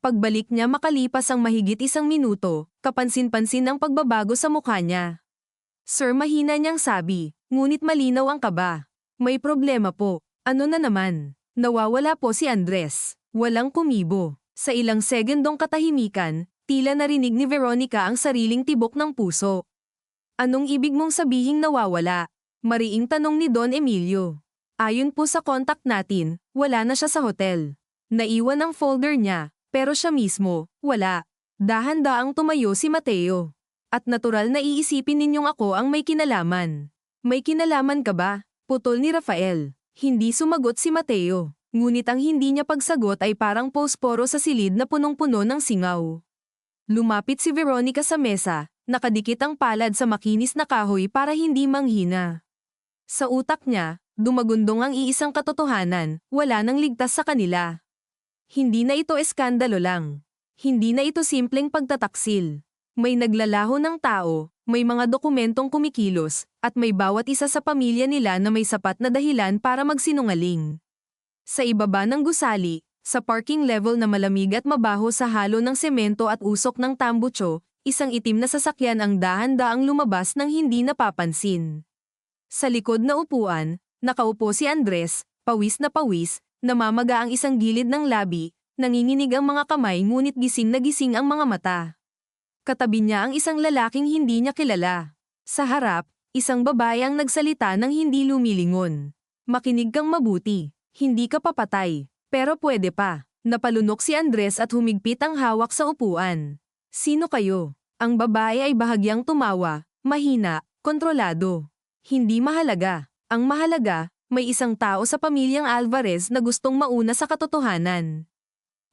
Pagbalik niya makalipas ang mahigit 1 minuto, kapansin-pansin ang pagbabago sa mukha niya. Sir, mahina niyang sabi, ngunit malinaw ang kaba. May problema po. Ano na naman? Nawawala po si Andres. Walang kumibo. Sa ilang segundong katahimikan, tila narinig ni Veronica ang sariling tibok ng puso. Anong ibig mong sabihing nawawala? Mariing tanong ni Don Emilio. Ayon po sa contact natin, wala na siya sa hotel. Naiwan ang folder niya, pero siya mismo, wala. Dahan-daang tumayo si Mateo. At natural na iisipin ninyong ako ang may kinalaman. May kinalaman ka ba? Putol ni Rafael. Hindi sumagot si Mateo. Ngunit ang hindi niya pagsagot ay parang posporo sa silid na punong-puno ng singaw. Lumapit si Veronica sa mesa, nakadikit ang palad sa makinis na kahoy para hindi manghina. Sa utak niya, dumagundong ang iisang katotohanan, wala nang ligtas sa kanila. Hindi na ito eskandalo lang. Hindi na ito simpleng pagtataksil. May naglalaho ng tao, may mga dokumentong kumikilos, at may bawat isa sa pamilya nila na may sapat na dahilan para magsinungaling. Sa ibaba ng gusali, sa parking level na malamig at mabaho sa halo ng semento at usok ng tambucho, isang itim na sasakyan ang dahan-daang lumabas ng hindi napapansin. Sa likod na upuan, nakaupo si Andres, pawis, namamaga ang isang gilid ng labi, nanginginig ang mga kamay ngunit gising na gising ang mga mata. Katabi niya ang isang lalaking hindi niya kilala. Sa harap, isang babae ang nagsalita ng hindi lumilingon. Makinig kang mabuti. Hindi ka papatay. Pero pwede pa. Napalunok si Andres at humigpit ang hawak sa upuan. Sino kayo? Ang babae ay bahagyang tumawa, mahina, kontrolado. Hindi mahalaga. Ang mahalaga, may isang tao sa pamilyang Alvarez na gustong mauna sa katotohanan.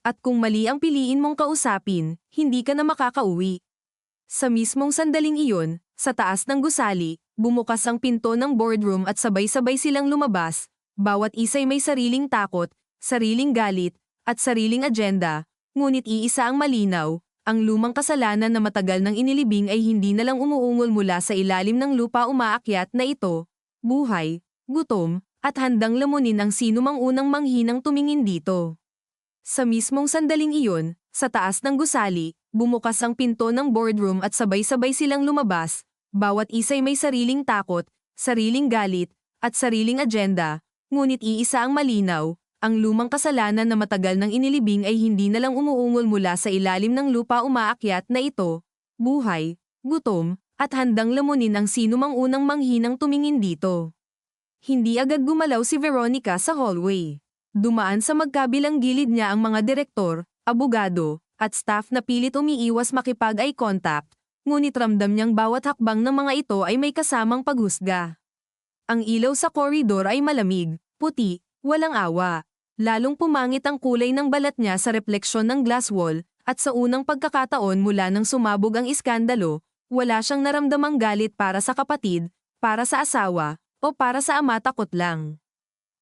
At kung mali ang piliin mong kausapin, hindi ka na makakauwi. Sa mismong sandaling iyon, sa taas ng gusali, bumukas ang pinto ng boardroom at sabay-sabay silang lumabas, bawat isa'y may sariling takot, sariling galit, at sariling agenda, ngunit iisa ang malinaw, ang lumang kasalanan na matagal nang inilibing ay hindi na lang umuungol mula sa ilalim ng lupa umaakyat na ito, buhay, gutom, at handang lamunin ang sinumang unang manghinang tumingin dito. Sa mismong sandaling iyon, sa taas ng gusali, bumukas ang pinto ng boardroom at sabay-sabay silang lumabas, bawat isa'y may sariling takot, sariling galit, at sariling agenda, ngunit iisa ang malinaw, ang lumang kasalanan na matagal nang inilibing ay hindi na lang umuungol mula sa ilalim ng lupa umaakyat na ito, buhay, gutom, at handang lamunin ang sinumang unang manghinang tumingin dito. Hindi agad gumalaw si Veronica sa hallway. Dumaan sa magkabilang gilid niya ang mga direktor, abogado, at staff na pilit umiiwas makipag-eye contact, ngunit ramdam niyang bawat hakbang ng mga ito ay may kasamang paghusga. Ang ilaw sa koridor ay malamig, puti, walang awa. Lalong pumangit ang kulay ng balat niya sa refleksyon ng glass wall, at sa unang pagkakataon mula nang sumabog ang iskandalo, wala siyang naramdamang galit para sa kapatid, para sa asawa, o para sa ama, takot lang.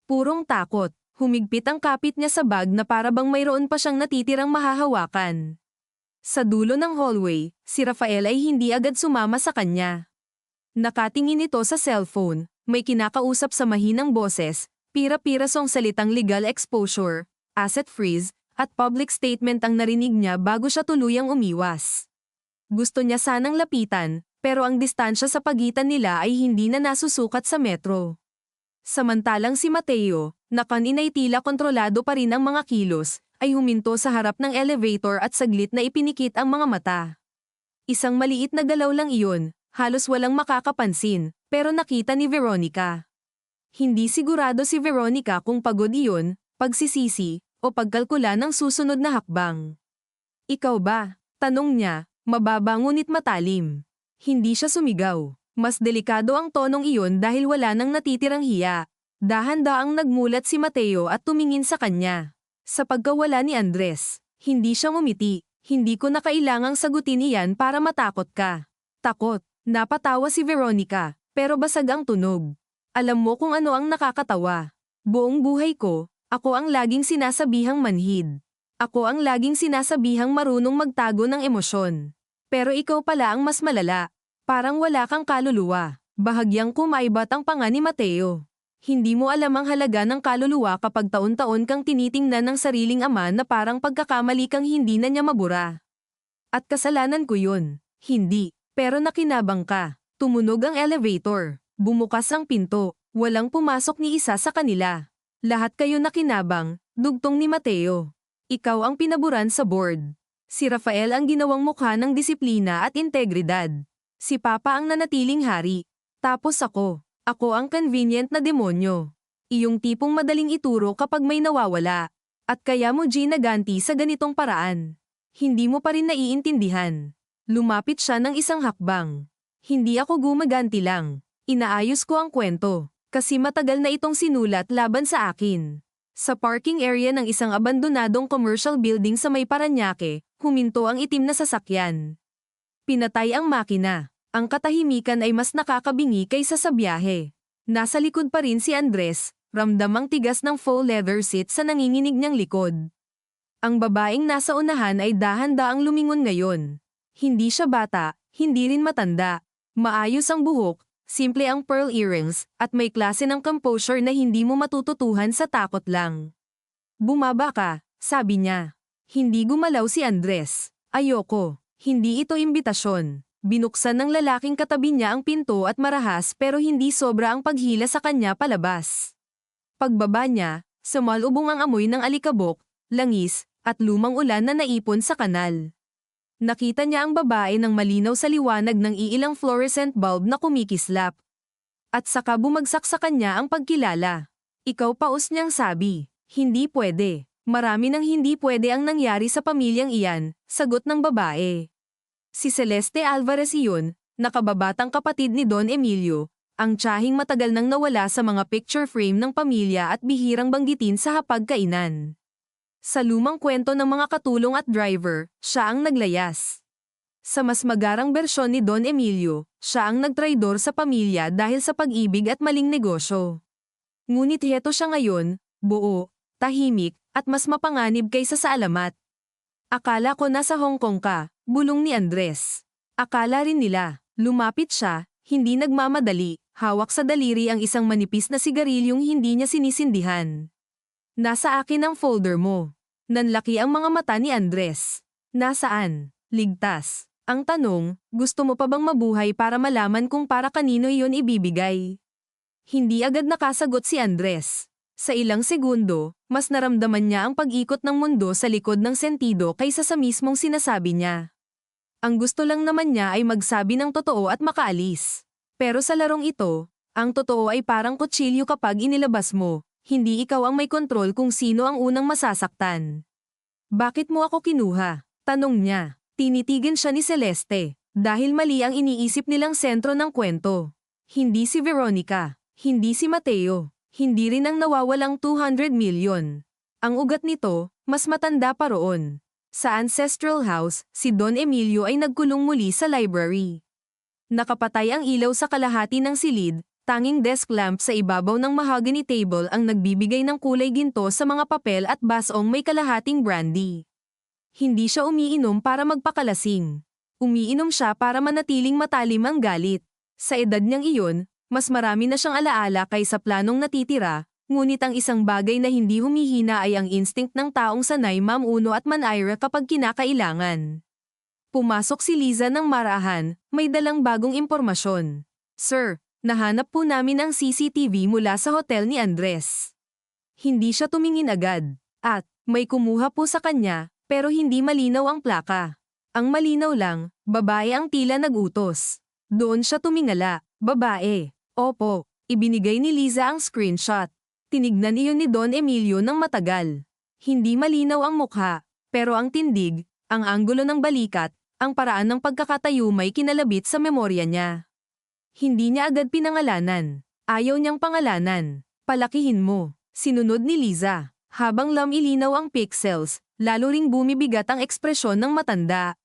Purong takot. Humigpit ang kapit niya sa bag na para bang mayroon pa siyang natitirang mahahawakan. Sa dulo ng hallway, si Rafael ay hindi agad sumama sa kanya. Nakatingin ito sa cellphone, may kinakausap sa mahinang boses, pira-pirasong salitang legal exposure, asset freeze, at public statement ang narinig niya bago siya tuluyang umiwas. Gusto niya sanang lapitan, pero ang distansya sa pagitan nila ay hindi na nasusukat sa metro. Samantalang si Mateo, na kanina'y tila kontrolado pa rin ang mga kilos, ay huminto sa harap ng elevator at saglit na ipinikit ang mga mata. Isang maliit na galaw lang iyon, halos walang makakapansin, pero nakita ni Veronica. Hindi sigurado si Veronica kung pagod iyon, pagsisisi, o pagkalkula ng susunod na hakbang. Ikaw ba? Tanong niya, mababa ngunit matalim. Hindi siya sumigaw. Mas delikado ang tonong iyon dahil wala nang natitirang hiya. Dahan-daang nagmulat si Mateo at tumingin sa kanya. Sa pagkawala ni Andres, hindi siya ngumiti. Hindi ko na kailangang sagutin iyan para matakot ka. Takot. Napatawa si Veronica, pero basag ang tunog. Alam mo kung ano ang nakakatawa. Buong buhay ko, ako ang laging sinasabihang manhid. Ako ang laging sinasabihang marunong magtago ng emosyon. Pero ikaw pala ang mas malala. Parang wala kang kaluluwa. Bahagyang kumaibat ang panga ni Mateo. Hindi mo alam ang halaga ng kaluluwa kapag taon-taon kang tinitingnan ng sariling ama na parang pagkakamali kang hindi na niya mabura. At kasalanan ko yun. Hindi. Pero nakinabang ka. Tumunog ang elevator. Bumukas ang pinto. Walang pumasok ni isa sa kanila. Lahat kayo nakinabang, dugtong ni Mateo. Ikaw ang pinaburan sa board. Si Rafael ang ginawang mukha ng disiplina at integridad. Si Papa ang nanatiling hari. Tapos ako. Ako ang convenient na demonyo. Iyong tipong madaling ituro kapag may nawawala. At kaya mo ginaganti sa ganitong paraan. Hindi mo pa rin naiintindihan. Lumapit siya ng isang hakbang. Hindi ako gumaganti lang. Inaayos ko ang kwento. Kasi matagal na itong sinulat laban sa akin. Sa parking area ng isang abandonadong commercial building sa may Parañaque, huminto ang itim na sasakyan. Pinatay ang makina. Ang katahimikan ay mas nakakabingi kaysa sa biyahe. Nasa likod pa rin si Andres, ramdam ang tigas ng faux leather seat sa nanginginig niyang likod. Ang babaeng nasa unahan ay dahan-daang lumingon ngayon. Hindi siya bata, hindi rin matanda. Maayos ang buhok, simple ang pearl earrings, at may klase ng composure na hindi mo matututuhan sa takot lang. Bumaba ka, sabi niya. Hindi gumalaw si Andres. Ayoko. Hindi ito imbitasyon. Binuksan ng lalaking katabi niya ang pinto at marahas pero hindi sobra ang paghila sa kanya palabas. Pagbaba niya, sumalubong ang amoy ng alikabok, langis, at lumang ulan na naipon sa kanal. Nakita niya ang babae ng malinaw sa liwanag ng iilang fluorescent bulb na kumikislap. At saka bumagsak sa kanya ang pagkilala. Ikaw paus niyang sabi, hindi pwede. Marami nang hindi pwede ang nangyari sa pamilyang iyan, sagot ng babae. Si Celeste Alvarez iyon, nakababatang kapatid ni Don Emilio, ang tiyahing matagal nang nawala sa mga picture frame ng pamilya at bihirang banggitin sa hapagkainan. Sa lumang kwento ng mga katulong at driver, siya ang naglayas. Sa mas magarang bersyon ni Don Emilio, siya ang nagtraidor sa pamilya dahil sa pag-ibig at maling negosyo. Ngunit heto siya ngayon, buo, tahimik, at mas mapanganib kaysa sa alamat. Akala ko nasa Hong Kong ka, bulong ni Andres. Akala rin nila. Lumapit siya, hindi nagmamadali, hawak sa daliri ang isang manipis na sigarilyong hindi niya sinisindihan. Nasa akin ang folder mo. Nanlaki ang mga mata ni Andres. Nasaan? Ligtas. Ang tanong, gusto mo pa bang mabuhay para malaman kung para kanino iyon ibibigay? Hindi agad nakasagot si Andres. Sa ilang segundo, mas naramdaman niya ang pag-ikot ng mundo sa likod ng sentido kaysa sa mismong sinasabi niya. Ang gusto lang naman niya ay magsabi ng totoo at makaalis. Pero sa larong ito, ang totoo ay parang kutsilyo kapag inilabas mo, hindi ikaw ang may kontrol kung sino ang unang masasaktan. Bakit mo ako kinuha? Tanong niya. Tinitigan siya ni Celeste, dahil mali ang iniisip nilang sentro ng kwento. Hindi si Veronica, hindi si Mateo. Hindi rin ang nawawalang 200 milyon. Ang ugat nito, mas matanda pa roon. Sa ancestral house, si Don Emilio ay nagkulong muli sa library. Nakapatay ang ilaw sa kalahati ng silid, tanging desk lamp sa ibabaw ng mahogany table ang nagbibigay ng kulay ginto sa mga papel at basong may kalahating brandy. Hindi siya umiinom para magpakalasing. Umiinom siya para manatiling matalim ang galit. Sa edad niyang iyon, mas marami na siyang alaala kaysa planong natitira, ngunit ang isang bagay na hindi humihina ay ang instinct ng taong sanay mamuno at manira kapag kinakailangan. Pumasok si Liza ng marahan, may dalang bagong impormasyon. Sir, nahanap po namin ang CCTV mula sa hotel ni Andres. Hindi siya tumingin agad, at may kumuha po sa kanya, pero hindi malinaw ang plaka. Ang malinaw lang, Babae ang tila nagutos. Doon siya tumingala. Babae. Opo. Ibinigay ni Liza ang screenshot. Tinignan iyon ni Don Emilio ng matagal. Hindi malinaw ang mukha, pero ang tindig, ang anggulo ng balikat, ang paraan ng pagkakatayo may kinalabit sa memorya niya. Hindi niya agad pinangalanan. Ayaw niyang pangalanan. Palakihin mo. Sinunod ni Liza. Habang lumilinaw ang pixels, lalo ring bumibigat ang ekspresyon ng matanda.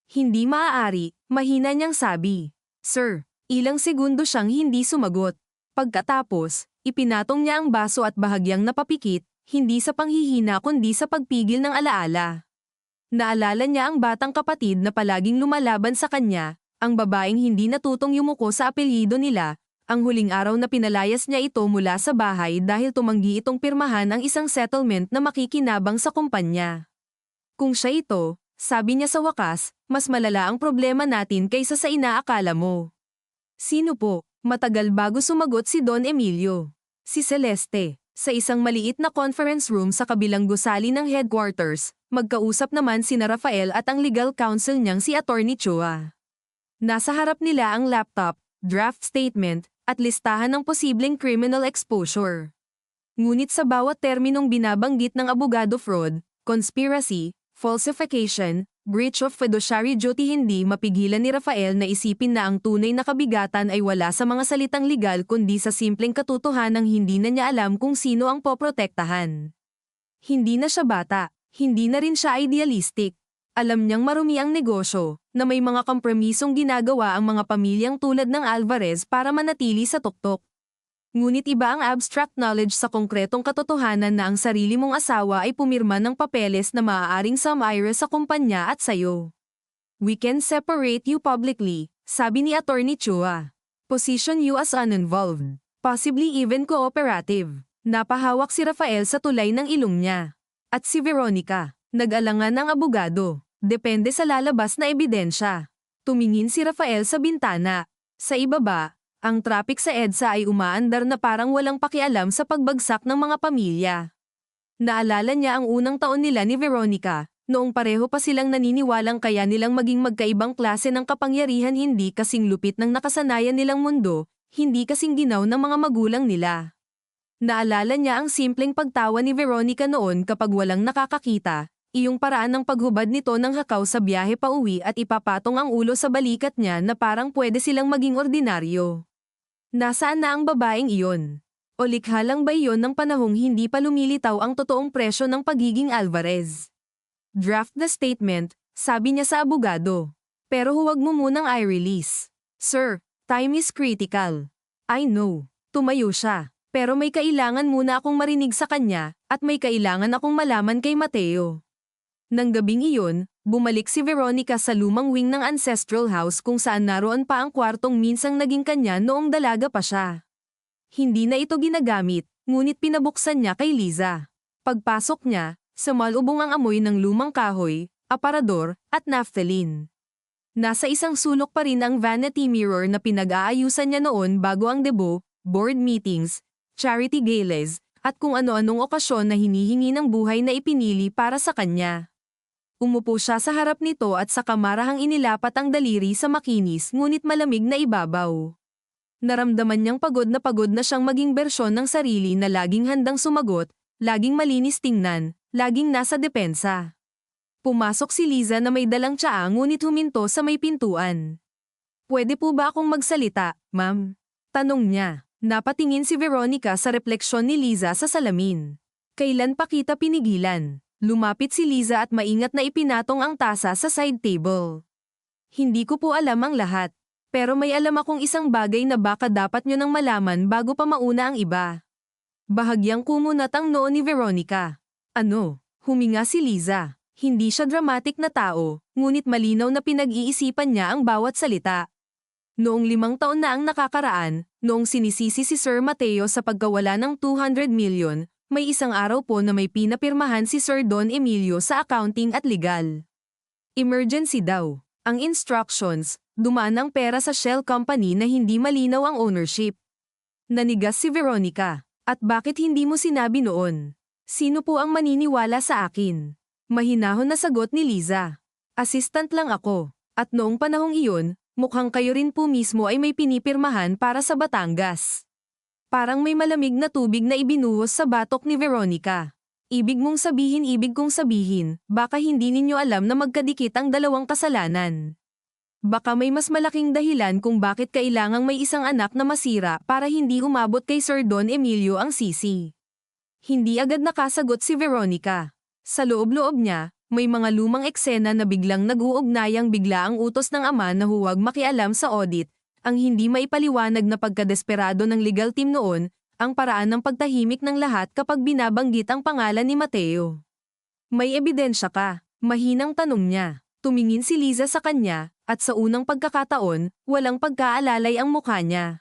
Hindi maaari, mahina niyang sabi. Sir, ilang segundo siyang hindi sumagot. Pagkatapos, ipinatong niya ang baso at bahagyang napapikit, hindi sa panghihina kundi sa pagpigil ng alaala. Naalala niya ang batang kapatid na palaging lumalaban sa kanya, ang babaeng hindi natutong yumuko sa apelyido nila, ang huling araw na pinalayas niya ito mula sa bahay dahil tumanggi itong pirmahan ang isang settlement na makikinabang sa kumpanya. Kung siya ito, sabi niya sa wakas, mas malala ang problema natin kaysa sa inaakala mo. Sino po? Matagal bago sumagot si Don Emilio. Si Celeste. Sa isang maliit na conference room sa kabilang gusali ng headquarters, magkausap naman sina Rafael at ang legal counsel niyang si Attorney Chua. Nasa harap nila ang laptop, draft statement, at listahan ng posibleng criminal exposure. Ngunit sa bawat terminong binabanggit ng abogado fraud, conspiracy, falsification, breach of fiduciary duty hindi mapigilan ni Rafael na isipin na ang tunay na kabigatan ay wala sa mga salitang legal kundi sa simpleng katotohanang hindi na niya alam kung sino ang poprotektahan. Hindi na siya bata, hindi na rin siya idealistic. Alam niyang marumi ang negosyo, na may mga kompromisong ginagawa ang mga pamilyang tulad ng Alvarez para manatili sa tuktok. Ngunit iba ang abstract knowledge sa konkretong katotohanan na ang sarili mong asawa ay pumirma ng papeles na maaaring sumire sa kumpanya at sayo. We can separate you publicly, sabi ni Attorney Chua. Position you as uninvolved, possibly even cooperative. Napahawak si Rafael sa tulay ng ilong niya. At si Veronica, nag-alangan ng abogado. Depende sa lalabas na ebidensya. Tumingin si Rafael sa bintana. Sa ibaba, ang traffic sa EDSA ay umaandar na parang walang pakialam sa pagbagsak ng mga pamilya. Naalala niya ang unang taon nila ni Veronica, noong pareho pa silang naniniwalang kaya nilang maging magkaibang klase ng kapangyarihan hindi kasing lupit ng nakasanayan nilang mundo, hindi kasing ginaw ng mga magulang nila. Naalala niya ang simpleng pagtawa ni Veronica noon kapag walang nakakakita, iyong paraan ng paghubad nito ng hakaw sa biyahe pauwi at ipapatong ang ulo sa balikat niya na parang pwede silang maging ordinaryo. Nasaan na ang babaeng iyon? O likha lang ba iyon ng panahong hindi pa lumilitaw ang totoong presyo ng pagiging Alvarez? Draft the statement, sabi niya sa abogado. Pero huwag mo munang i-release. Sir, time is critical. I know. Tumayo siya. Pero may kailangan muna akong marinig sa kanya, at may kailangan akong malaman kay Mateo. Nang gabing iyon, bumalik si Veronica sa lumang wing ng ancestral house kung saan naroon pa ang kwartong minsang naging kanya noong dalaga pa siya. Hindi na ito ginagamit, ngunit pinabuksan niya kay Liza. Pagpasok niya, sumalubong ang amoy ng lumang kahoy, aparador, at naphthalene. Nasa isang sulok pa rin ang vanity mirror na pinag-aayusan niya noon bago ang debo, board meetings, charity galas, at kung ano-anong okasyon na hinihingi ng buhay na ipinili para sa kanya. Umupo siya sa harap nito at sa kamarahang inilapat ang daliri sa makinis ngunit malamig na ibabaw. Naramdaman niyang pagod na siyang maging bersyon ng sarili na laging handang sumagot, laging malinis tingnan, laging nasa depensa. Pumasok si Liza na may dalang tsaa ngunit huminto sa may pintuan. Pwede po ba akong magsalita, ma'am? Tanong niya. Napatingin si Veronica sa refleksyon ni Liza sa salamin. Kailan pa kita pinigilan? Lumapit si Liza at maingat na ipinatong ang tasa sa side table. Hindi ko po alam ang lahat. Pero may alam akong isang bagay na baka dapat nyo nang malaman bago pa mauna ang iba. Bahagyang kumunat ang noo ni Veronica. Ano? Huminga si Liza. Hindi siya dramatic na tao, ngunit malinaw na pinag-iisipan niya ang bawat salita. Noong 5 taon na ang nakakaraan, noong sinisisi si Sir Mateo sa pagkawala ng 200 million, may isang araw po na may pinapirmahan si Sir Don Emilio sa accounting at legal. Emergency daw. Ang instructions, dumaan ang pera sa shell company na hindi malinaw ang ownership. Nanigas si Veronica. At bakit hindi mo sinabi noon? Sino po ang maniniwala sa akin? Mahinahon na sagot ni Liza. Assistant lang ako. At noong panahong iyon, mukhang kayo rin po mismo ay may pinipirmahan para sa Batangas. Parang may malamig na tubig na ibinuhos sa batok ni Veronica. Ibig kong sabihin, baka hindi ninyo alam na magkadikit ang dalawang kasalanan. Baka may mas malaking dahilan kung bakit kailangang may isang anak na masira para hindi umabot kay Sir Don Emilio ang sisi. Hindi agad nakasagot si Veronica. Sa loob-loob niya, may mga lumang eksena na biglang nag-uugnayang bigla ang utos ng ama na huwag makialam sa audit, ang hindi maipaliwanag na pagkadesperado ng legal team noon, ang paraan ng pagtahimik ng lahat kapag binabanggit ang pangalan ni Mateo. May ebidensya ka? Mahinang tanong niya. Tumingin si Liza sa kanya, at sa unang pagkakataon, walang pagkaalalay ang mukha niya.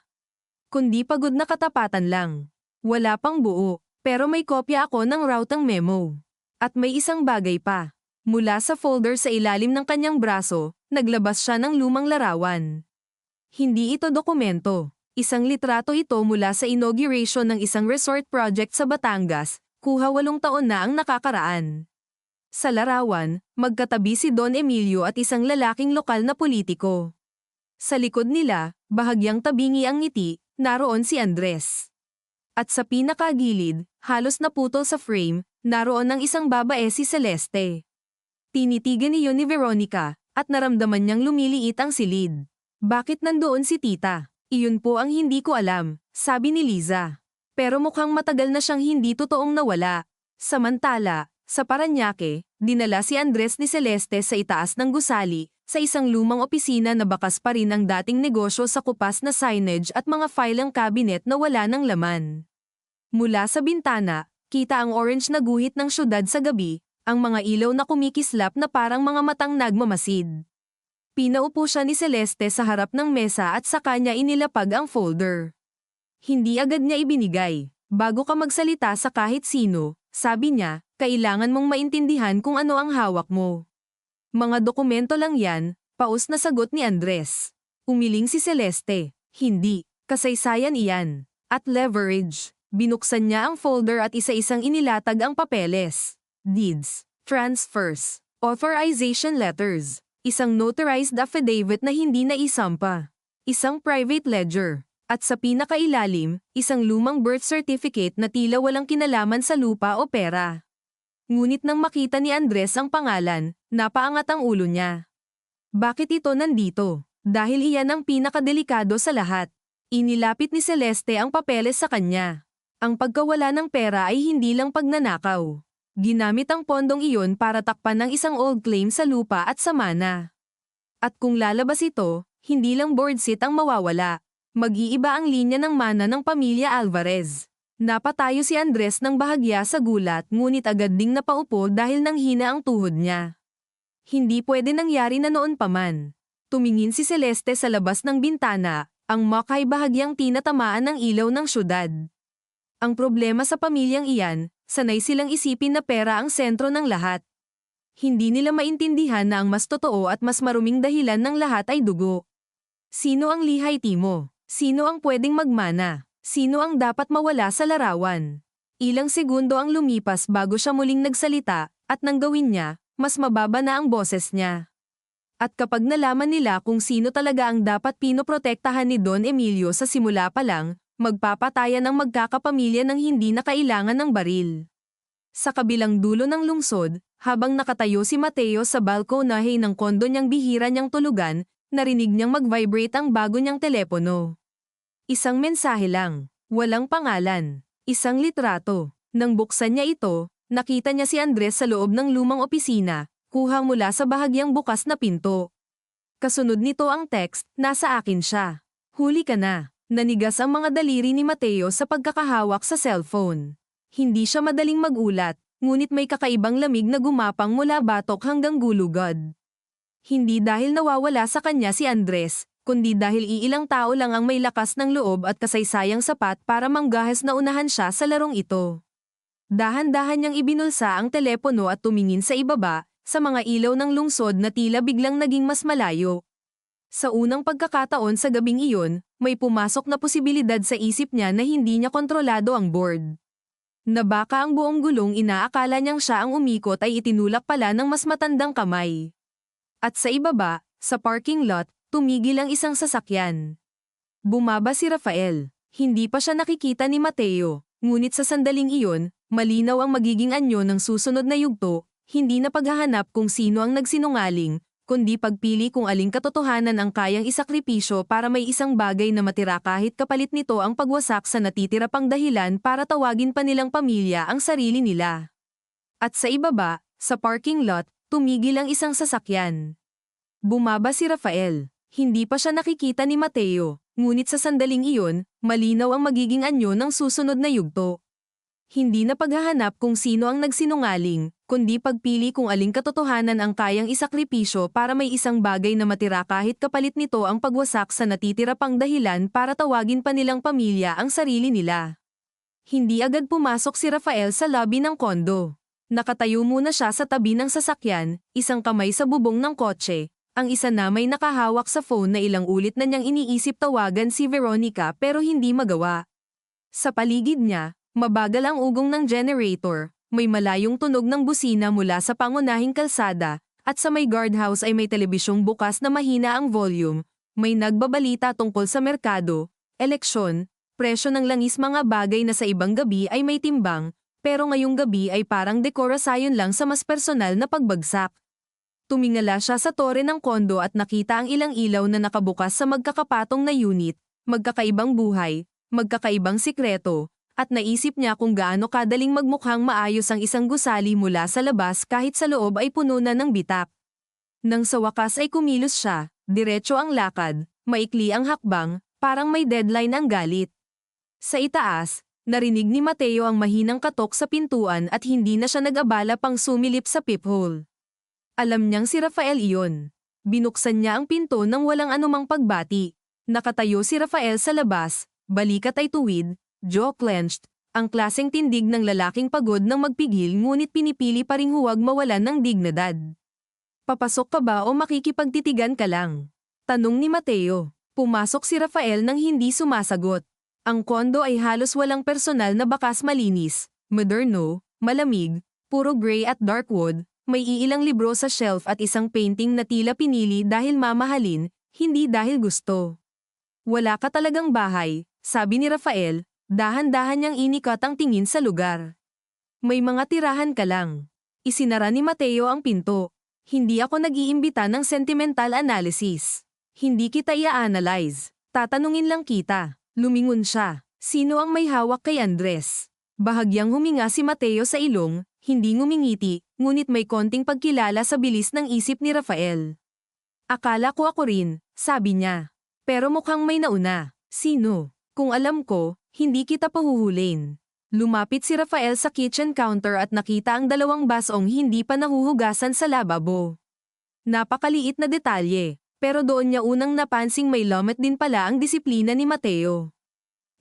Kundi pagod na katapatan lang. Wala pang buo, pero may kopya ako ng routang memo. At may isang bagay pa. Mula sa folder sa ilalim ng kanyang braso, naglabas siya ng lumang larawan. Hindi ito dokumento. Isang litrato ito mula sa inauguration ng isang resort project sa Batangas, kuha 8 taon na ang nakakaraan. Sa larawan, magkatabi si Don Emilio at isang lalaking lokal na politiko. Sa likod nila, bahagyang tabingi ang ngiti, naroon si Andres. At sa pinakagilid, halos naputol sa frame, naroon ang isang babae si Celeste. Tinitigan niyo ni Veronica, at naramdaman niyang lumiliit ang silid. Bakit nandoon si tita? Iyon po ang hindi ko alam, sabi ni Liza. Pero mukhang matagal na siyang hindi totoong nawala. Samantala, sa Parañaque, dinala si Andres ni Celeste sa itaas ng gusali, sa isang lumang opisina na bakas pa rin ang dating negosyo sa kupas na signage at mga filing cabinet na wala ng laman. Mula sa bintana, kita ang orange na guhit ng syudad sa gabi, ang mga ilaw na kumikislap na parang mga matang nagmamasid. Pinaupo siya ni Celeste sa harap ng mesa at sa kanya inilapag ang folder. Hindi agad niya ibinigay. Bago ka magsalita sa kahit sino, sabi niya, kailangan mong maintindihan kung ano ang hawak mo. Mga dokumento lang yan, paus na sagot ni Andres. Umiling si Celeste. Hindi, kasaysayan iyan. At leverage. Binuksan niya ang folder at isa-isang inilatag ang papeles. Deeds, transfers, authorization letters. Isang notarized affidavit na hindi naisampa. Isang private ledger. At sa pinakailalim, isang lumang birth certificate na tila walang kinalaman sa lupa o pera. Ngunit nang makita ni Andres ang pangalan, napaangat ang ulo niya. Bakit ito nandito? Dahil iyan ang pinakadelikado sa lahat. Inilapit ni Celeste ang papeles sa kanya. Ang pagkawala ng pera ay hindi lang pagnanakaw. Ginamit ang pondong iyon para takpan ng isang old claim sa lupa at sa mana. At kung lalabas ito, hindi lang board seat ang mawawala. Mag-iiba ang linya ng mana ng pamilya Alvarez. Napatayo si Andres ng bahagya sa gulat ngunit agad ding napaupo dahil nanghina ang tuhod niya. Hindi pwede nangyari na noon pa man. Tumingin si Celeste sa labas ng bintana, ang mock ay bahagyang tinatamaan ng ilaw ng syudad. Ang problema sa pamilyang iyan, sanay silang isipin na pera ang sentro ng lahat. Hindi nila maintindihan na ang mas totoo at mas maruming dahilan ng lahat ay dugo. Sino ang lihay timo? Sino ang pwedeng magmana? Sino ang dapat mawala sa larawan? Ilang segundo ang lumipas bago siya muling nagsalita, at nang gawin niya, mas mababa na ang boses niya. At kapag nalaman nila kung sino talaga ang dapat pinoprotektahan ni Don Emilio sa simula pa lang, magpapatayan ang magkakapamilya ng hindi na kailangan ng baril. Sa kabilang dulo ng lungsod, habang nakatayo si Mateo sa balkonahe ng kondo niyang bihira niyang tulugan, narinig niyang mag-vibrate ang bago niyang telepono. Isang mensahe lang, walang pangalan, isang litrato. Nang buksan niya ito, nakita niya si Andres sa loob ng lumang opisina, kuha mula sa bahagyang bukas na pinto. Kasunod nito ang text, nasa akin siya. Huli ka na. Nanigas ang mga daliri ni Mateo sa pagkakahawak sa cellphone. Hindi siya madaling magulat, ngunit may kakaibang lamig na gumapang mula batok hanggang gulugod. Hindi dahil nawawala sa kanya si Andres, kundi dahil iilang tao lang ang may lakas ng loob at kasaysayang sapat para manggahas na unahan siya sa larong ito. Dahan-dahan niyang ibinulsa ang telepono at tumingin sa ibaba, sa mga ilaw ng lungsod na tila biglang naging mas malayo. Sa unang pagkakataon sa gabing iyon, may pumasok na posibilidad sa isip niya na hindi niya kontrolado ang board. Na baka ang buong gulong inaakala niyang siya ang umikot ay itinulak pala ng mas matandang kamay. At sa ibaba, Sa parking lot, tumigil ang isang sasakyan. Bumaba si Rafael. Hindi pa siya nakikita ni Mateo, ngunit sa sandaling iyon, malinaw ang magiging anyo ng susunod na yugto, hindi na paghahanap kung sino ang nagsinungaling, kundi pagpili kung aling katotohanan ang kayang isakripisyo para may isang bagay na matira kahit kapalit nito ang pagwasak sa natitira pang dahilan para tawagin pa nilang pamilya ang sarili nila. At sa ibaba, sa parking lot, tumigil ang isang sasakyan. Bumaba si Rafael. Hindi pa siya nakikita ni Mateo, ngunit sa sandaling iyon, malinaw ang magiging anyo ng susunod na yugto. Hindi na paghahanap kung sino ang nagsinungaling, kundi pagpili kung aling katotohanan ang kayang isakripisyo para may isang bagay na matira kahit kapalit nito ang pagwasak sa natitira pang dahilan para tawagin pa nilang pamilya ang sarili nila. Hindi agad pumasok si Rafael sa lobby ng kondo. Nakatayo muna siya sa tabi ng sasakyan, isang kamay sa bubong ng kotse, ang isa na may nakahawak sa phone na ilang ulit na niyang iniisip tawagan si Veronica pero hindi magawa. Sa paligid niya, mabagal ang ugong ng generator, may malayong tunog ng busina mula sa pangunahing kalsada, at sa may guardhouse ay may telebisyong bukas na mahina ang volume, may nagbabalita tungkol sa merkado, eleksyon, presyo ng langis, mga bagay na sa ibang gabi ay may timbang, pero ngayong gabi ay parang dekorasyon lang sa mas personal na pagbagsak. Tumingala siya sa tore ng kondo at nakita ang ilang ilaw na nakabukas sa magkakapatong na unit, magkakaibang buhay, magkakaibang sikreto, at naisip niya kung gaano kadaling magmukhang maayos ang isang gusali mula sa labas kahit sa loob ay puno na ng bitak. Nang sa wakas ay kumilos siya, diretso ang lakad, maikli ang hakbang, parang may deadline ang galit. Sa itaas, narinig ni Mateo ang mahinang katok sa pintuan at hindi na siya nag-abala pang sumilip sa peephole. Alam niyang si Rafael iyon. Binuksan niya ang pinto nang walang anumang pagbati. Nakatayo si Rafael sa labas, balikat ay tuwid, jaw clenched, ang klaseng tindig ng lalaking pagod nang magpigil ngunit pinipili pa ring huwag mawalan ng dignidad. Papasok ka ba o makikipagtitigan ka lang? Tanong ni Mateo. Pumasok si Rafael nang hindi sumasagot. Ang kondo ay halos walang personal na bakas, malinis, moderno, malamig, puro gray at dark wood, may iilang libro sa shelf at isang painting na tila pinili dahil mamahalin, hindi dahil gusto. Wala ka talagang bahay, sabi ni Rafael, dahan-dahan niyang inikat ang tingin sa lugar. May mga tirahan ka lang. Isinara ni Mateo ang pinto. Hindi ako nag-iimbita ng sentimental analysis. Hindi kita i-analyze. Tatanungin lang kita. Lumingon siya. Sino ang may hawak kay Andres? Bahagyang huminga si Mateo sa ilong, hindi ngumingiti, ngunit may konting pagkilala sa bilis ng isip ni Rafael. Akala ko ako rin, sabi niya. Pero mukhang may nauna. Sino? Kung alam ko, hindi kita pahuhulin. Lumapit si Rafael sa kitchen counter at nakita ang dalawang basong hindi pa nahuhugasan sa lababo. Napakaliit na detalye, pero doon niya unang napansing may limit din pala ang disiplina ni Mateo.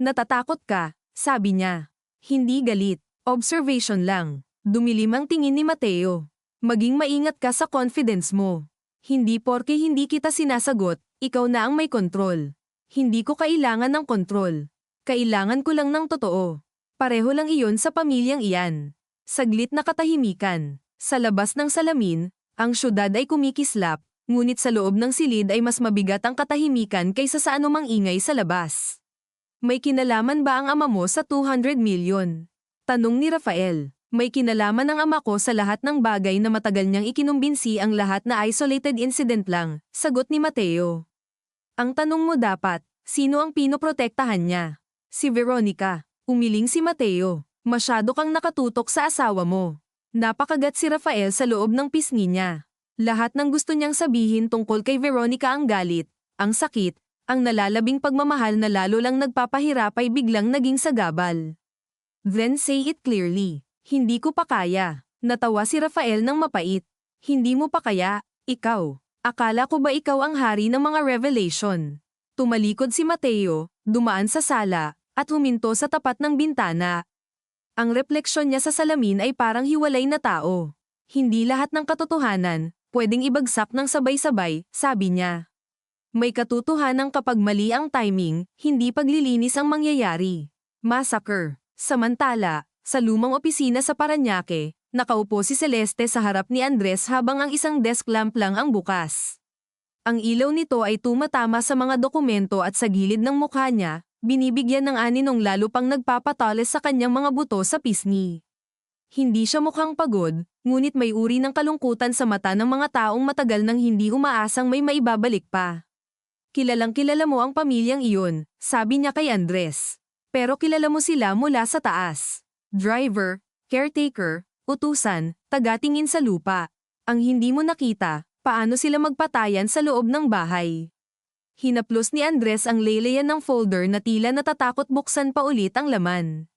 Natatakot ka, sabi niya. Hindi galit, observation lang. Dumilim ang tingin ni Mateo. Maging maingat ka sa confidence mo. Hindi porke hindi kita sinasagot, ikaw na ang may kontrol. Hindi ko kailangan ng kontrol. Kailangan ko lang ng totoo. Pareho lang iyon sa pamilyang iyan. Saglit na katahimikan. Sa labas ng salamin, ang syudad ay kumikislap, ngunit sa loob ng silid ay mas mabigat ang katahimikan kaysa sa anumang ingay sa labas. May kinalaman ba ang ama mo sa 200 milyon? Tanong ni Rafael. May kinalaman ang ama ko sa lahat ng bagay na matagal niyang ikinumbinsi ang lahat na isolated incident lang, sagot ni Mateo. Ang tanong mo dapat, sino ang pinoprotektahan niya? Si Veronica. Umiling si Mateo. Masyado kang nakatutok sa asawa mo. Napakagat si Rafael sa loob ng pisngi niya. Lahat ng gusto niyang sabihin tungkol kay Veronica, ang galit, ang sakit, ang nalalabing pagmamahal na lalo lang nagpapahirap ay biglang naging sagabal. Then say it clearly. Hindi ko pa kaya. Natawa si Rafael ng mapait. Hindi mo pa kaya, ikaw. Akala ko ba ikaw ang hari ng mga revelation? Tumalikod si Mateo, dumaan sa sala, at huminto sa tapat ng bintana. Ang refleksyon niya sa salamin ay parang hiwalay na tao. Hindi lahat ng katotohanan pwedeng ibagsak ng sabay-sabay, sabi niya. May katotohanan kapag mali ang timing, hindi paglilinis ang mangyayari. Massacre. Samantala, sa lumang opisina sa Parañaque, nakaupo si Celeste sa harap ni Andres habang ang isang desk lamp lang ang bukas. Ang ilaw nito ay tumatama sa mga dokumento at sa gilid ng mukha niya, binibigyan ng aninong lalo pang nagpapatales sa kanyang mga buto sa pisngi. Hindi siya mukhang pagod, ngunit may uri ng kalungkutan sa mata ng mga taong matagal nang hindi umaasang may maibabalik pa. Kilalang kilala mo ang pamilyang iyon, sabi niya kay Andres. Pero kilala mo sila mula sa taas. Driver, caretaker, utusan, tagatingin sa lupa. Ang hindi mo nakita, paano sila magpatayan sa loob ng bahay. Hinaplos ni Andres ang laylayan ng folder na tila natatakot buksan pa ulit ang laman.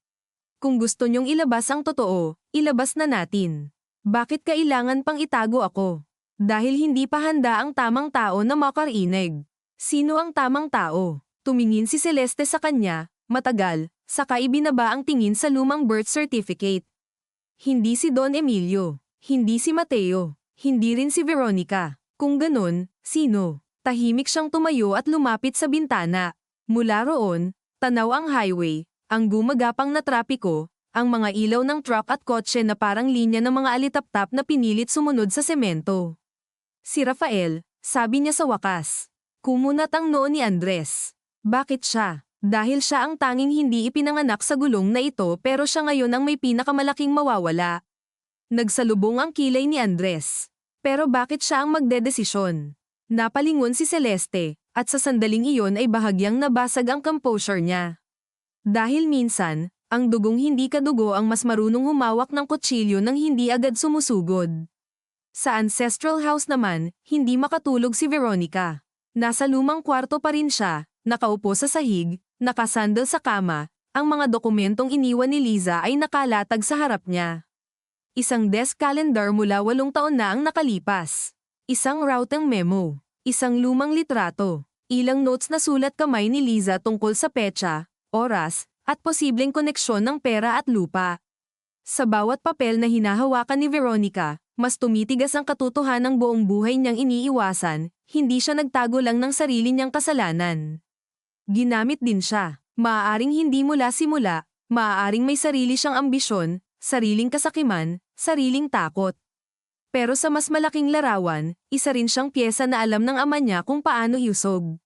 Kung gusto niyong ilabas ang totoo, ilabas na natin. Bakit kailangan pang itago ako? Dahil hindi pa handa ang tamang tao na makarinig. Sino ang tamang tao? Tumingin si Celeste sa kanya, matagal, saka ibinaba ang tingin sa lumang birth certificate. Hindi si Don Emilio, hindi si Mateo, hindi rin si Veronica. Kung ganun, sino? Tahimik siyang tumayo at lumapit sa bintana. Mula roon, tanaw ang highway, ang gumagapang na trapiko, ang mga ilaw ng truck at kotse na parang linya ng mga alitaptap na pinilit sumunod sa semento. Si Rafael, sabi niya sa wakas. Kumunat ang noo ni Andres. Bakit siya? Dahil siya ang tanging hindi ipinanganak sa gulong na ito pero siya ngayon ang may pinakamalaking mawawala. Nagsalubong ang kilay ni Andres. Pero bakit siya ang magdedesisyon? Napalingon si Celeste, at sa sandaling iyon ay bahagyang nabasag ang composure niya. Dahil minsan, ang dugong hindi kadugo ang mas marunong humawak ng kutsilyo nang hindi agad sumusugod. Sa ancestral house naman, hindi makatulog si Veronica. Nasa lumang kwarto pa rin siya, nakaupo sa sahig, nakasandal sa kama, ang mga dokumentong iniwan ni Liza ay nakalatag sa harap niya. Isang desk calendar mula 8 taon na ang nakalipas. Isang routing memo, isang lumang litrato, ilang notes na sulat kamay ni Liza tungkol sa petsa, oras, at posibleng koneksyon ng pera at lupa. Sa bawat papel na hinahawakan ni Veronica, mas tumitigas ang katotohanang buong buhay niyang iniiwasan, hindi siya nagtago lang ng sarili niyang kasalanan. Ginamit din siya, maaaring hindi mula simula, maaaring may sarili siyang ambisyon, sariling kasakiman, sariling takot. Pero sa mas malaking larawan, isa rin siyang piyesa na alam ng ama niya kung paano iusog.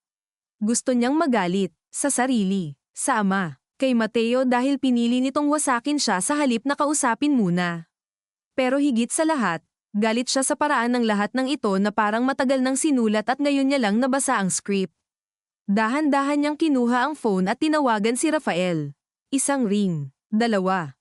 Gusto niyang magalit, sa sarili, sa ama, kay Mateo dahil pinili nitong wasakin siya sa halip na kausapin muna. Pero higit sa lahat, galit siya sa paraan ng lahat ng ito na parang matagal nang sinulat at ngayon niya lang nabasa ang script. Dahan-dahan niyang kinuha ang phone at tinawagan si Rafael. Isang ring, 2, 3,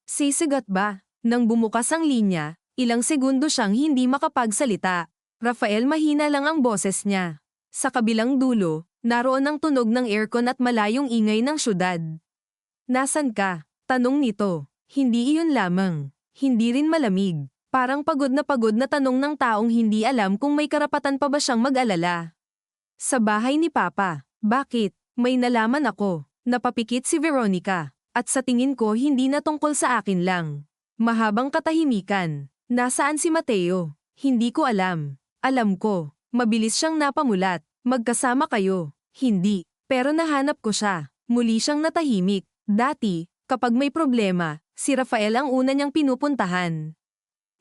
sisigat ba? Nang bumukas ang linya, ilang segundo siyang hindi makapagsalita. Rafael mahina lang ang boses niya. Sa kabilang dulo, naroon ang tunog ng aircon at malayong ingay ng syudad. Nasaan ka? Tanong nito. Hindi iyon lamang. Hindi rin malamig. Parang pagod na tanong ng taong hindi alam kung may karapatan pa ba siyang mag-alala. Sa bahay ni Papa. Bakit? May nalaman ako. Napapikit si Veronica. At sa tingin ko hindi na tungkol sa akin lang. Mahabang katahimikan. Nasaan si Mateo? Hindi ko alam. Alam ko. Mabilis siyang napamulat. Magkasama kayo. Hindi. Pero nahanap ko siya. Muli siyang natahimik. Dati, kapag may problema, si Rafael ang una niyang pinupuntahan.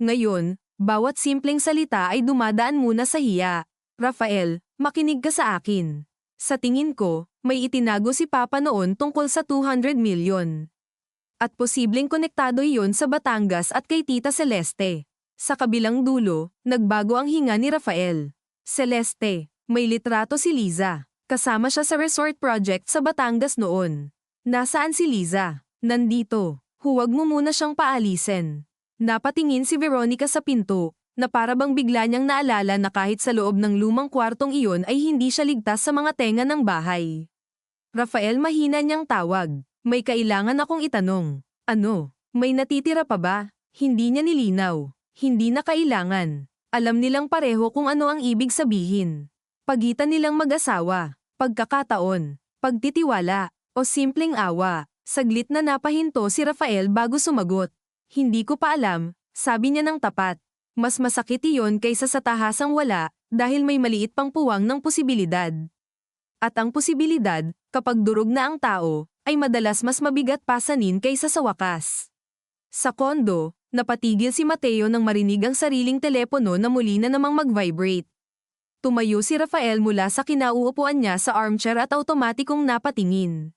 Ngayon, bawat simpleng salita ay dumadaan muna sa hiya. Rafael, makinig ka sa akin. Sa tingin ko, may itinago si Papa noon tungkol sa 200 milyon. At posibleng konektado iyon sa Batangas at kay Tita Celeste. Sa kabilang dulo, nagbago ang hinga ni Rafael. Celeste, may litrato si Liza. Kasama siya sa resort project sa Batangas noon. Nasaan si Liza? Nandito. Huwag mo muna siyang paalisin. Napatingin si Veronica sa pinto, na para bang bigla niyang naalala na kahit sa loob ng lumang kwartong iyon ay hindi siya ligtas sa mga tenga ng bahay. Rafael mahina niyang tawag. May kailangan akong itanong. Ano? May natitira pa ba? Hindi niya nilinaw. Hindi na kailangan. Alam nilang pareho kung ano ang ibig sabihin. Pagitan nilang mag-asawa, pagkakataon, pagtitiwala, o simpleng awa. Saglit na napahinto si Rafael bago sumagot. Hindi ko pa alam, sabi niya ng tapat. Mas masakit iyon kaysa sa tahasang wala, dahil may maliit pang puwang ng posibilidad. At ang posibilidad, kapag durog na ang tao, ay madalas mas mabigat pasanin kaysa sa wakas. Sa kondo, napatigil si Mateo nang marinig ang sariling telepono na muli na namang mag-vibrate. Tumayo si Rafael mula sa kinauupuan niya sa armchair at automatikong napatingin.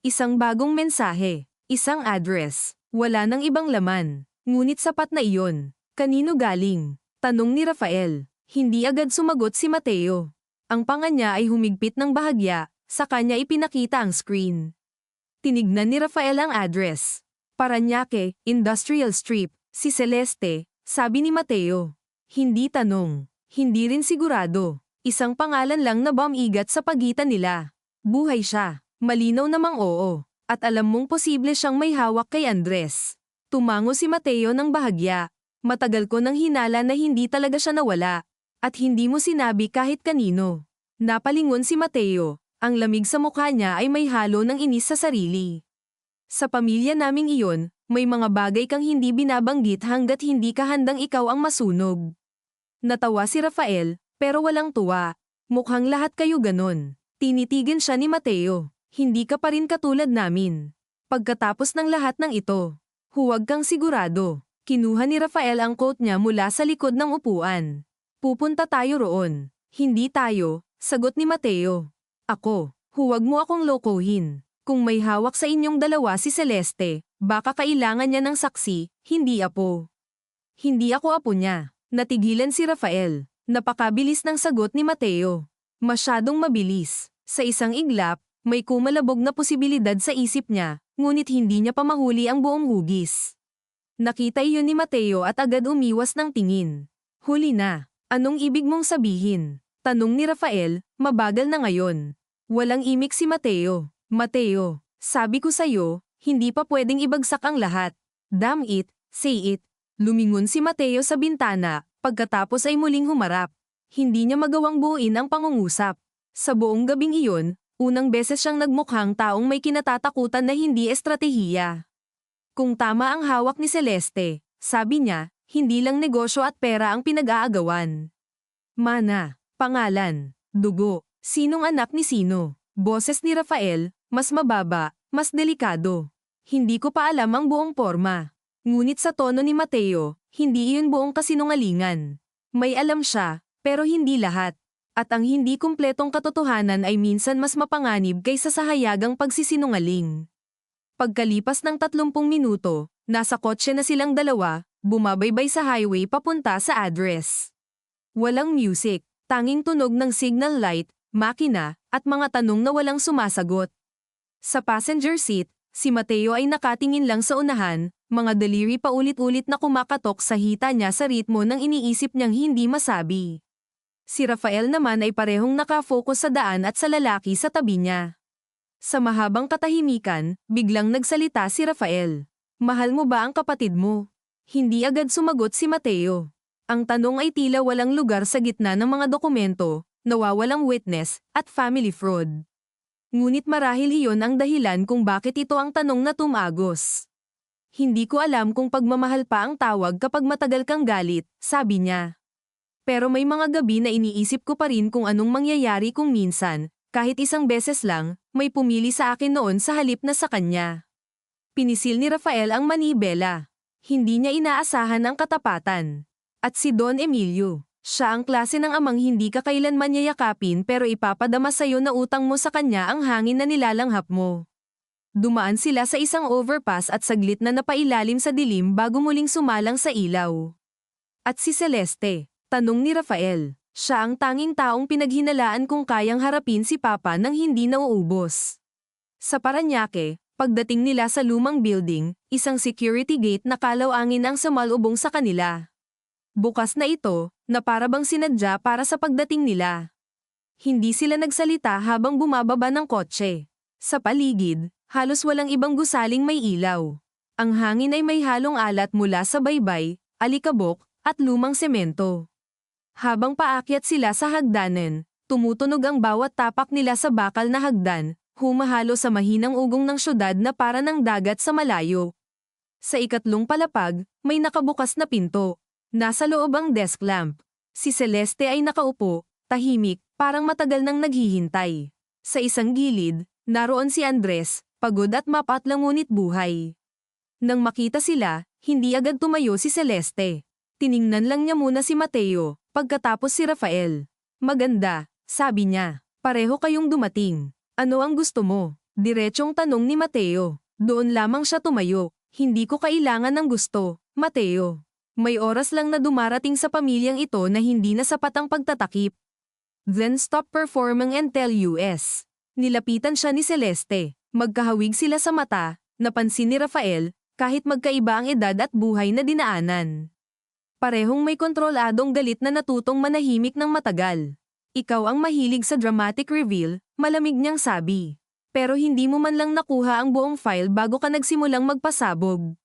Isang bagong mensahe, isang address, wala nang ibang laman. Ngunit sapat na iyon. Kanino galing? Tanong ni Rafael. Hindi agad sumagot si Mateo. Ang panga niya ay humigpit ng bahagya, sa kanya ipinakita ang screen. Tinignan ni Rafael ang address. Parañaque, Industrial Strip, si Celeste, sabi ni Mateo. Hindi tanong. Hindi rin sigurado. Isang pangalan lang na bumigat sa pagitan nila. Buhay siya. Malinaw namang oo. At alam mong posible siyang may hawak kay Andres. Tumango si Mateo ng bahagya. Matagal ko nang hinala na hindi talaga siya nawala. At hindi mo sinabi kahit kanino. Napalingon si Mateo. Ang lamig sa mukha niya ay may halo ng inis sa sarili. Sa pamilya naming iyon, may mga bagay kang hindi binabanggit hanggat hindi ka handang ikaw ang masunog. Natawa si Rafael, pero walang tuwa. Mukhang lahat kayo ganon. Tinitigan siya ni Mateo. Hindi ka pa rin katulad namin. Pagkatapos ng lahat ng ito, huwag kang sigurado. Kinuha ni Rafael ang coat niya mula sa likod ng upuan. Pupunta tayo roon. Hindi tayo, sagot ni Mateo. Ako, huwag mo akong lokohin. Kung may hawak sa inyong dalawa si Celeste, baka kailangan niya ng saksi, hindi apo. Hindi ako apo niya. Natigilan si Rafael. Napakabilis ng sagot ni Mateo. Masyadong mabilis. Sa isang iglap, may kumalabog na posibilidad sa isip niya, ngunit hindi niya pa mahuli ang buong hugis. Nakita iyon ni Mateo at agad umiwas ng tingin. Huli na. Anong ibig mong sabihin? Tanong ni Rafael, mabagal na ngayon. Walang imik si Mateo. Mateo, sabi ko sa'yo, hindi pa pwedeng ibagsak ang lahat. Damn it, say it. Lumingon si Mateo sa bintana, pagkatapos ay muling humarap. Hindi niya magawang buuin ang pangungusap. Sa buong gabing iyon, unang beses siyang nagmukhang taong may kinatatakutan na hindi estratehiya. Kung tama ang hawak ni Celeste, sabi niya, hindi lang negosyo at pera ang pinag-aagawan. Mana, pangalan, dugo, sinong anak ni sino? Boses ni Rafael, mas mababa, mas delikado. Hindi ko pa alam ang buong porma. Ngunit sa tono ni Mateo, hindi iyon buong kasinungalingan. May alam siya, pero hindi lahat. At ang hindi kumpletong katotohanan ay minsan mas mapanganib kaysa sa hayagang pagsisinungaling. Pagkalipas ng 30 minuto, nasa kotse na silang dalawa, bumabaybay sa highway papunta sa address. Walang music, tanging tunog ng signal light, makina, at mga tanong na walang sumasagot. Sa passenger seat, si Mateo ay nakatingin lang sa unahan, mga daliri pa ulit-ulit na kumakatok sa hita niya sa ritmo ng iniisip niyang hindi masabi. Si Rafael naman ay parehong nakafocus sa daan at sa lalaki sa tabi niya. Sa mahabang katahimikan, biglang nagsalita si Rafael. Mahal mo ba ang kapatid mo? Hindi agad sumagot si Mateo. Ang tanong ay tila walang lugar sa gitna ng mga dokumento, nawawalang witness, at family fraud. Ngunit marahil iyon ang dahilan kung bakit ito ang tanong na tumagos. Hindi ko alam kung pagmamahal pa ang tawag kapag matagal kang galit, sabi niya. Pero may mga gabi na iniisip ko pa rin kung anong mangyayari kung minsan, kahit isang beses lang, may pumili sa akin noon sa halip na sa kanya. Pinisil ni Rafael ang manibela. Hindi niya inaasahan ang katapatan. At si Don Emilio, siya ang klase ng amang hindi ka kailanman yayakapin pero ipapadama sa'yo na utang mo sa kanya ang hangin na nilalanghap mo. Dumaan sila sa isang overpass at saglit na napailalim sa dilim bago muling sumalang sa ilaw. At si Celeste, tanong ni Rafael, siya ang tanging taong pinaghinalaan kung kayang harapin si Papa nang hindi nauubos. Sa Parañaque, pagdating nila sa lumang building, isang security gate na kalaw-angin ang sumalubong sa kanila. Bukas na ito, na parabang sinadya para sa pagdating nila. Hindi sila nagsalita habang bumababa ng kotse. Sa paligid, halos walang ibang gusaling may ilaw. Ang hangin ay may halong alat mula sa baybay, alikabok, at lumang semento. Habang paakyat sila sa hagdanan, tumutunog ang bawat tapak nila sa bakal na hagdan, humahalo sa mahinang ugong ng syudad na para ng dagat sa malayo. Sa ikatlong palapag, may nakabukas na pinto. Nasa loob ang desk lamp. Si Celeste ay nakaupo, tahimik, parang matagal nang naghihintay. Sa isang gilid, naroon si Andres, pagod at mapatlang ngunit buhay. Nang makita sila, hindi agad tumayo si Celeste. Tiningnan lang niya muna si Mateo, pagkatapos si Rafael. Maganda, sabi niya. Pareho kayong dumating. Ano ang gusto mo? Diretsong tanong ni Mateo. Doon lamang siya tumayo. Hindi ko kailangan ng gusto, Mateo. May oras lang na dumarating sa pamilyang ito na hindi na sapat ang pagtatakip. Then stop performing and tell us. Nilapitan siya ni Celeste. Magkahawig sila sa mata, napansin ni Rafael, kahit magkaiba ang edad at buhay na dinaanan. Parehong may kontroladong galit na natutong manahimik ng matagal. Ikaw ang mahilig sa dramatic reveal, malamig niyang sabi. Pero hindi mo man lang nakuha ang buong file bago ka nagsimulang magpasabog.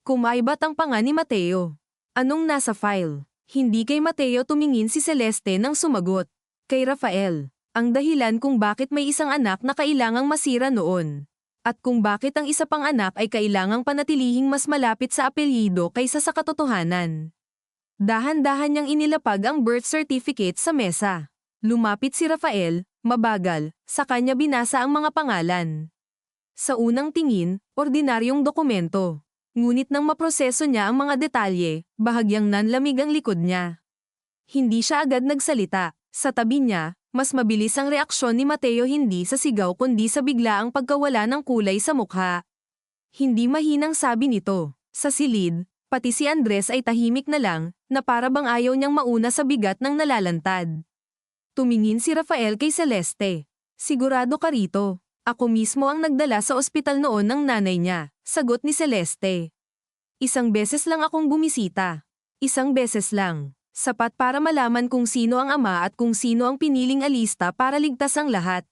Kumaibat ang panga ni Mateo. Anong nasa file? Hindi kay Mateo tumingin si Celeste nang sumagot. Kay Rafael. Ang dahilan kung bakit may isang anak na kailangang masira noon. At kung bakit ang isa pang anak ay kailangang panatilihing mas malapit sa apelyido kaysa sa katotohanan. Dahan-dahan niyang inilapag ang birth certificate sa mesa. Lumapit si Rafael, mabagal, sa kanya binasa ang mga pangalan. Sa unang tingin, ordinaryong dokumento. Ngunit nang maproseso niya ang mga detalye, bahagyang nanlamig ang likod niya. Hindi siya agad nagsalita. Sa tabi niya, mas mabilis ang reaksyon ni Mateo hindi sa sigaw kundi sa biglaang pagkawala ng kulay sa mukha. Hindi mahinang sabi nito. Sa silid, pati si Andres ay tahimik na lang, na para bang ayaw niyang mauna sa bigat ng nalalantad. Tumingin si Rafael kay Celeste. Sigurado ka rito. Ako mismo ang nagdala sa ospital noon ng nanay niya, sagot ni Celeste. Isang beses lang akong bumisita. Isang beses lang. Sapat para malaman kung sino ang ama at kung sino ang piniling alista para ligtas ang lahat.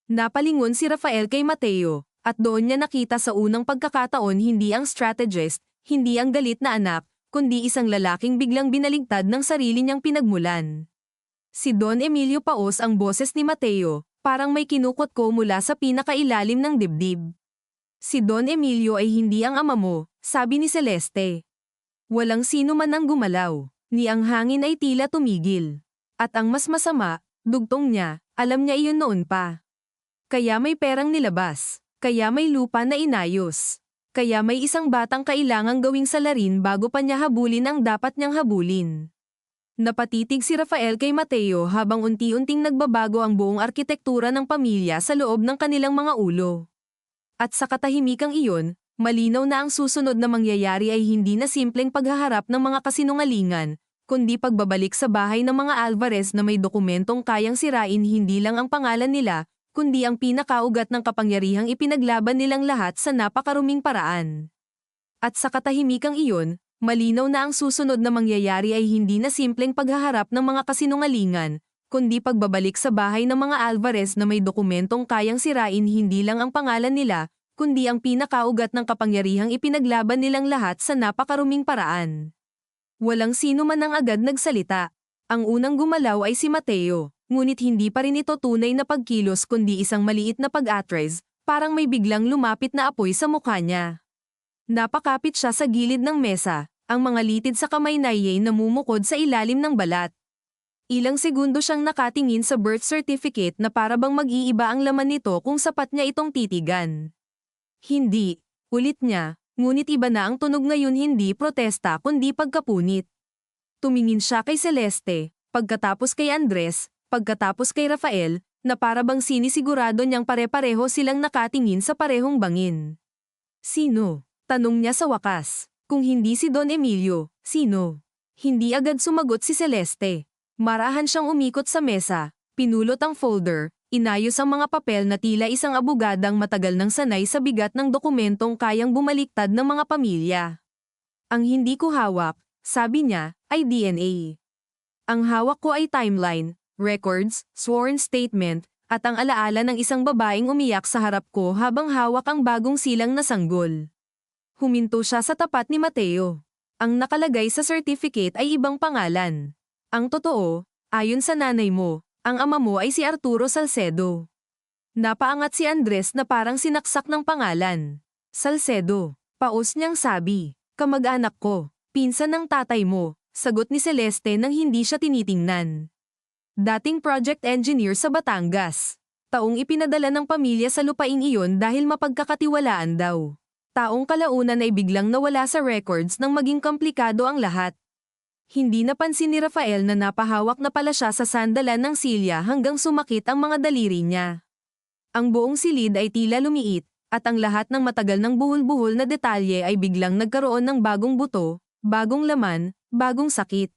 Napalingon si Rafael kay Mateo, at doon niya nakita sa unang pagkakataon hindi ang strategist, hindi ang galit na anak, kundi isang lalaking biglang binaligtad ng sarili niyang pinagmulan. Si Don Emilio Paos ang boses ni Mateo, parang may kinukot ko mula sa pinakailalim ng dibdib. Si Don Emilio ay hindi ang ama mo, sabi ni Celeste. Walang sino man ang gumalaw. Ni ang hangin ay tila tumigil. At ang mas masama, dugtong niya, alam niya iyon noon pa. Kaya may perang nilabas. Kaya may lupa na inayos. Kaya may isang batang kailangang gawing salarin bago pa niya habulin ang dapat niyang habulin. Napatitig si Rafael kay Mateo habang unti-unting nagbabago ang buong arkitektura ng pamilya sa loob ng kanilang mga ulo. At sa katahimikang iyon, malinaw na ang susunod na mangyayari ay hindi na simpleng paghaharap ng mga kasinungalingan, kundi pagbabalik sa bahay ng mga Alvarez na may dokumentong kayang sirain hindi lang ang pangalan nila, kundi ang pinakaugat ng kapangyarihang ipinaglaban nilang lahat sa napakaruming paraan. At sa katahimikang iyon, malinaw na ang susunod na mangyayari ay hindi na simpleng paghaharap ng mga kasinungalingan, kundi pagbabalik sa bahay ng mga Alvarez na may dokumentong kayang sirain hindi lang ang pangalan nila, kundi ang pinakaugat ng kapangyarihang ipinaglaban nilang lahat sa napakaruming paraan. Walang sino man ang agad nagsalita. Ang unang gumalaw ay si Mateo, ngunit hindi pa rin ito tunay na pagkilos kundi isang maliit na pag-atres, parang may biglang lumapit na apoy sa mukha niya. Napakapit siya sa gilid ng mesa, ang mga litid sa kamay na iyay namumukod sa ilalim ng balat. Ilang segundo siyang nakatingin sa birth certificate na para bang mag-iiba ang laman nito kung sapat niya itong titigan. Hindi, ulit niya, ngunit iba na ang tunog ngayon hindi protesta kundi pagkapunit. Tumingin siya kay Celeste, pagkatapos kay Andres, pagkatapos kay Rafael, na para bang sinisigurado niyang pare-pareho silang nakatingin sa parehong bangin. Sino? Tanong niya sa wakas. Kung hindi si Don Emilio, sino? Hindi agad sumagot si Celeste. Marahan siyang umikot sa mesa, pinulot ang folder, inayos ang mga papel na tila isang abogadang matagal nang sanay sa bigat ng dokumentong kayang bumaliktad ng mga pamilya. Ang hindi ko hawak, sabi niya, ay DNA. Ang hawak ko ay timeline, records, sworn statement, at ang alaala ng isang babaeng umiyak sa harap ko habang hawak ang bagong silang na sanggol. Huminto siya sa tapat ni Mateo. Ang nakalagay sa certificate ay ibang pangalan. Ang totoo, ayon sa nanay mo, ang ama mo ay si Arturo Salcedo. Napaangat si Andres na parang sinaksak ng pangalan. Salcedo, paos niyang sabi, kamag-anak ko, pinsan ng tatay mo, sagot ni Celeste nang hindi siya tinitingnan. Dating project engineer sa Batangas. Taong ipinadala ng pamilya sa lupaing iyon dahil mapagkakatiwalaan daw. Taong kalaunan ay biglang nawala sa records nang maging komplikado ang lahat. Hindi napansin ni Rafael na napahawak na pala siya sa sandalan ng silya hanggang sumakit ang mga daliri niya. Ang buong silid ay tila lumiit, at ang lahat ng matagal ng buhol-buhol na detalye ay biglang nagkaroon ng bagong buto, bagong laman, bagong sakit.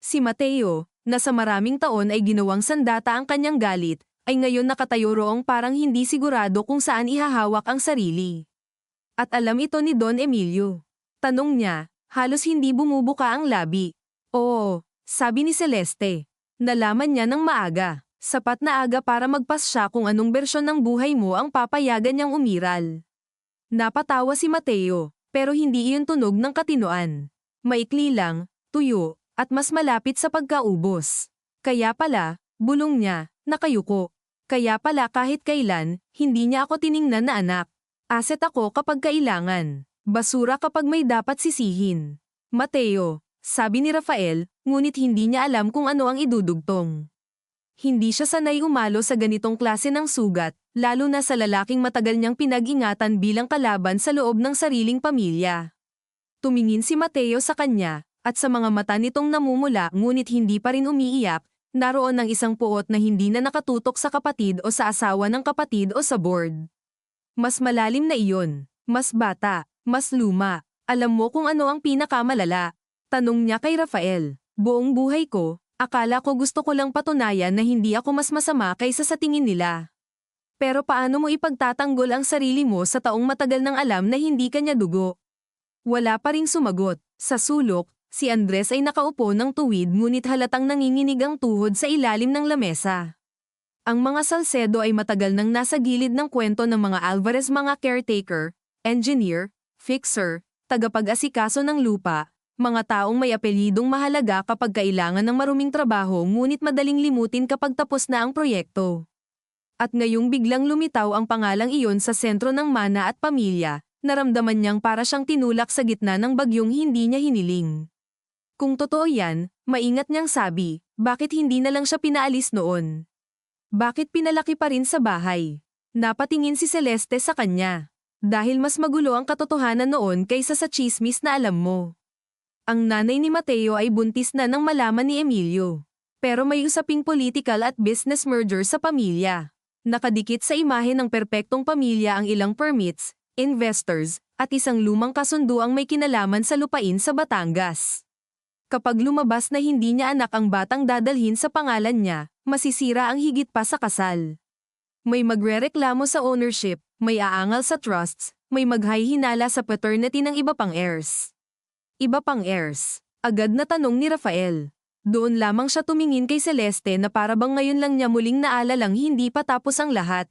Si Mateo, na sa maraming taon ay ginawang sandata ang kanyang galit, ay ngayon nakatayo roong parang hindi sigurado kung saan ihahawak ang sarili. At alam ito ni Don Emilio. Tanong niya, halos hindi bumubuka ang labi. Oo, sabi ni Celeste. Nalaman niya ng maaga. Sapat na aga para magpas siya kung anong bersyon ng buhay mo ang papayagan niyang umiral. Napatawa si Mateo, pero hindi iyon tunog ng katinoan. Maikli lang, tuyo, at mas malapit sa pagkaubos. Kaya pala, bulong niya, nakayuko. Kaya pala kahit kailan, hindi niya ako tiningnan na anak. Asset ako kapag kailangan. Basura kapag may dapat sisihin. Mateo, sabi ni Rafael, ngunit hindi niya alam kung ano ang idudugtong. Hindi siya sanay umalo sa ganitong klase ng sugat, lalo na sa lalaking matagal niyang pinag-ingatan bilang kalaban sa loob ng sariling pamilya. Tumingin si Mateo sa kanya, at sa mga mata nitong namumula ngunit hindi pa rin umiiyak, naroon ang isang puot na hindi na nakatutok sa kapatid o sa asawa ng kapatid o sa board. Mas malalim na iyon, mas bata, mas luma. Alam mo kung ano ang pinakamalala? Tanong niya kay Rafael. Buong buhay ko, akala ko gusto ko lang patunayan na hindi ako mas masama kaysa sa tingin nila. Pero paano mo ipagtatanggol ang sarili mo sa taong matagal nang alam na hindi kanya dugo? Wala pa ring sumagot. Sa sulok, si Andres ay nakaupo ng tuwid ngunit halatang nanginginig ang tuhod sa ilalim ng lamesa. Ang mga Salcedo ay matagal nang nasa gilid ng kwento ng mga Alvarez, mga caretaker, engineer, fixer, tagapag-asikaso ng lupa, mga taong may apelyidong mahalaga kapag kailangan ng maruming trabaho ngunit madaling limutin kapag tapos na ang proyekto. At ngayong biglang lumitaw ang pangalang iyon sa sentro ng mana at pamilya, naramdaman niyang para siyang tinulak sa gitna ng bagyong hindi niya hiniling. Kung totoo yan, maingat niyang sabi, bakit hindi na lang siya pinaalis noon? Bakit pinalaki pa rin sa bahay? Napatingin si Celeste sa kanya. Dahil mas magulo ang katotohanan noon kaysa sa chismis na alam mo. Ang nanay ni Mateo ay buntis na nang malaman ni Emilio. Pero may usaping political at business merger sa pamilya. Nakadikit sa imahe ng perpektong pamilya ang ilang permits, investors, at isang lumang kasunduang may kinalaman sa lupain sa Batangas. Kapag lumabas na hindi niya anak ang batang dadalhin sa pangalan niya, masisira ang higit pa sa kasal. May magrereklamo sa ownership, may aangal sa trusts, may maghahihinala sa paternity ng iba pang heirs. Iba pang heirs? Agad na tanong ni Rafael. Doon lamang siya tumingin kay Celeste na parabang ngayon lang niya muling naalalang hindi pa tapos ang lahat.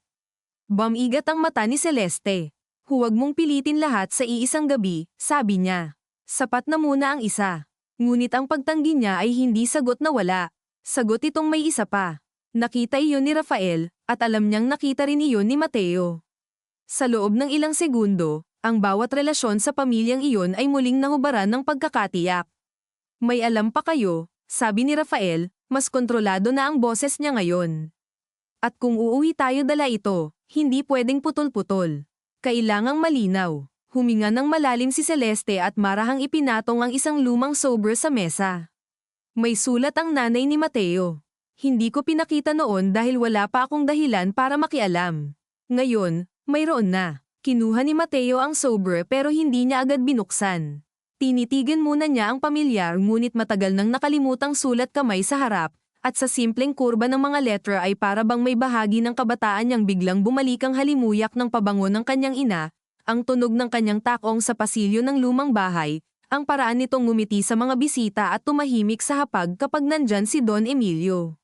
Bumigat ang mata ni Celeste. Huwag mong pilitin lahat sa iisang gabi, sabi niya. Sapat na muna ang isa. Ngunit ang pagtanggi niya ay hindi sagot na wala. Sagot itong may isa pa. Nakita iyon ni Rafael, at alam niyang nakita rin iyon ni Mateo. Sa loob ng ilang segundo, ang bawat relasyon sa pamilyang iyon ay muling nahubaran ng pagkakatiyak. May alam pa kayo, sabi ni Rafael, mas kontrolado na ang boses niya ngayon. At kung uuwi tayo dala ito, hindi pwedeng putol-putol. Kailangang malinaw. Huminga ng malalim si Celeste at marahang ipinatong ang isang lumang sobre sa mesa. May sulat ang nanay ni Mateo. Hindi ko pinakita noon dahil wala pa akong dahilan para makialam. Ngayon, mayroon na. Kinuha ni Mateo ang sobre pero hindi niya agad binuksan. Tinitigan muna niya ang pamilyar ngunit matagal nang nakalimutang sulat kamay sa harap, at sa simpleng kurba ng mga letra ay para bang may bahagi ng kabataan niyang biglang bumalikang halimuyak ng pabango ng kanyang ina, ang tunog ng kanyang takong sa pasilyo ng lumang bahay, ang paraan nitong ngumiti sa mga bisita at tumahimik sa hapag kapag nandyan si Don Emilio.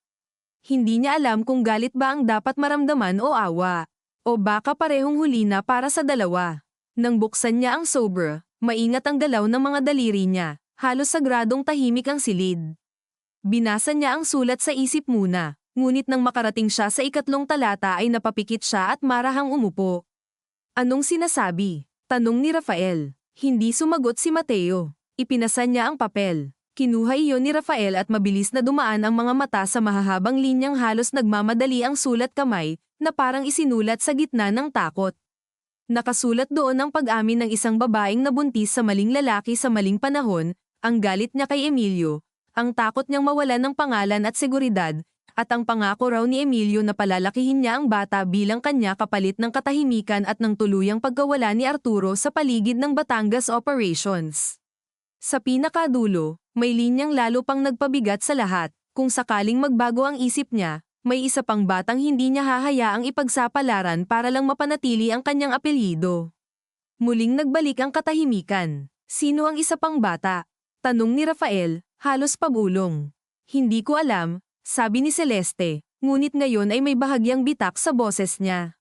Hindi niya alam kung galit ba ang dapat maramdaman o awa, o baka parehong huli na para sa dalawa. Nang buksan niya ang sobre, maingat ang galaw ng mga daliri niya, halos sagradong tahimik ang silid. Binasa niya ang sulat sa isip muna, ngunit nang makarating siya sa ikatlong talata ay napapikit siya at marahang umupo. Anong sinasabi? Tanong ni Rafael. Hindi sumagot si Mateo. Ipinasa niya ang papel. Kinuha iyon ni Rafael at mabilis na dumaan ang mga mata sa mahahabang linyang halos nagmamadali ang sulat kamay, na parang isinulat sa gitna ng takot. Nakasulat doon ang pag-amin ng isang babaeng nabuntis sa maling lalaki sa maling panahon, ang galit niya kay Emilio, ang takot niyang mawalan ng pangalan at seguridad, at ang pangako raw ni Emilio na palalakihin niya ang bata bilang kanya kapalit ng katahimikan at ng tuluyang pagkawala ni Arturo sa paligid ng Batangas operations. Sa pinakadulo, may linyang lalo pang nagpabigat sa lahat, kung sakaling magbago ang isip niya, may isa pang batang hindi niya hahayaang ipagsapalaran para lang mapanatili ang kanyang apelyido. Muling nagbalik ang katahimikan. Sino ang isa pang bata? Tanong ni Rafael, halos pabulong. Hindi ko alam, sabi ni Celeste, ngunit ngayon ay may bahagyang bitak sa boses niya.